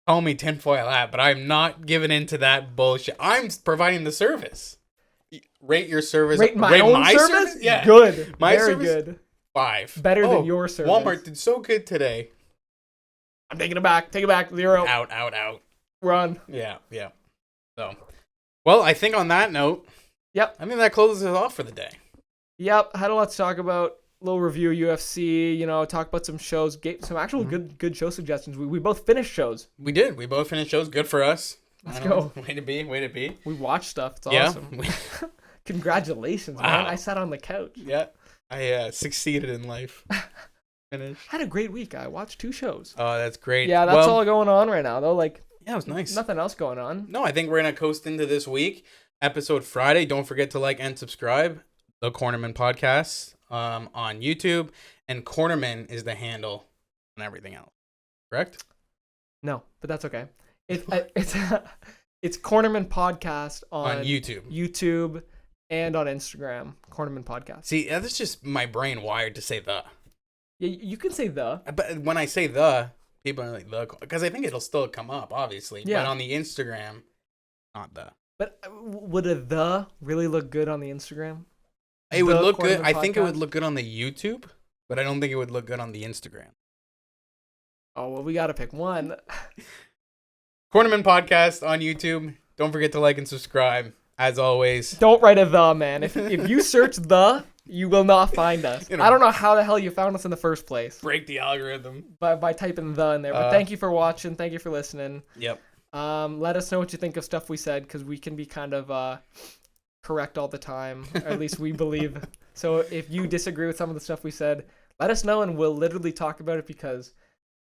call me tinfoil hat, but I'm not giving into that bullshit. I'm providing the service. Rate your service. Rate my own service? Yeah. Good. My Very service? good. 5. Better than your service. Walmart did so good today. I'm taking it back. Take it back. 0. Out. Run. Yeah. So, well, I think on that note, Yep. I think that closes us off for the day. Yep. Had a lot to talk about. Little review of UFC, talk about some shows, some actual good show suggestions. We both finished shows. We did. We both finished shows. Good for us. Let's go. Way to be. We watched stuff. It's awesome. Congratulations, man. I sat on the couch. Yeah. I succeeded in life. Finished. Had a great week. I watched 2 shows. Oh, that's great. Yeah, that's all going on right now, though. Like, yeah, it was nice. Nothing else going on. No, I think we're going to coast into this week. Episode Friday. Don't forget to like and subscribe. The CORNERMEN Podcast. On YouTube, and Cornermen is the handle and everything else. Correct? No, but that's okay. It's CORNERMEN Podcast on YouTube and on Instagram. CORNERMEN Podcast. See, that's just my brain wired to say the. Yeah, you can say the. But when I say the, people are like the, because I think it'll still come up, obviously. Yeah. But on the Instagram, not the. But would a the really look good on the Instagram? It would look good. I think it would look good on the YouTube, but I don't think it would look good on the Instagram. Oh, well, we got to pick one. CORNERMEN Podcast on YouTube. Don't forget to like and subscribe, as always. Don't write a the, man. If you search the, you will not find us. I don't know how the hell you found us in the first place. Break the algorithm. By typing the in there. But thank you for watching. Thank you for listening. Yep. Let us know what you think of stuff we said, because we can be kind of... correct all the time, or at least we believe. So if you disagree with some of the stuff we said, let us know and we'll literally talk about it, because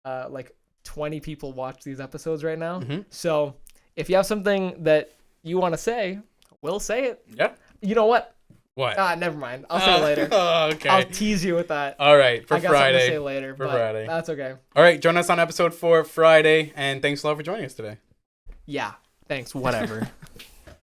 like 20 people watch these episodes right now. So if you have something that you want to say, we'll say it. Yeah. You know what? What? Never mind. I'll say it later. Okay. I'll tease you with that. All right. For I got Friday. something to say later. For Friday. That's okay. All right. Join us on episode 4 Friday, and thanks a lot for joining us today. Yeah. Thanks. Whatever.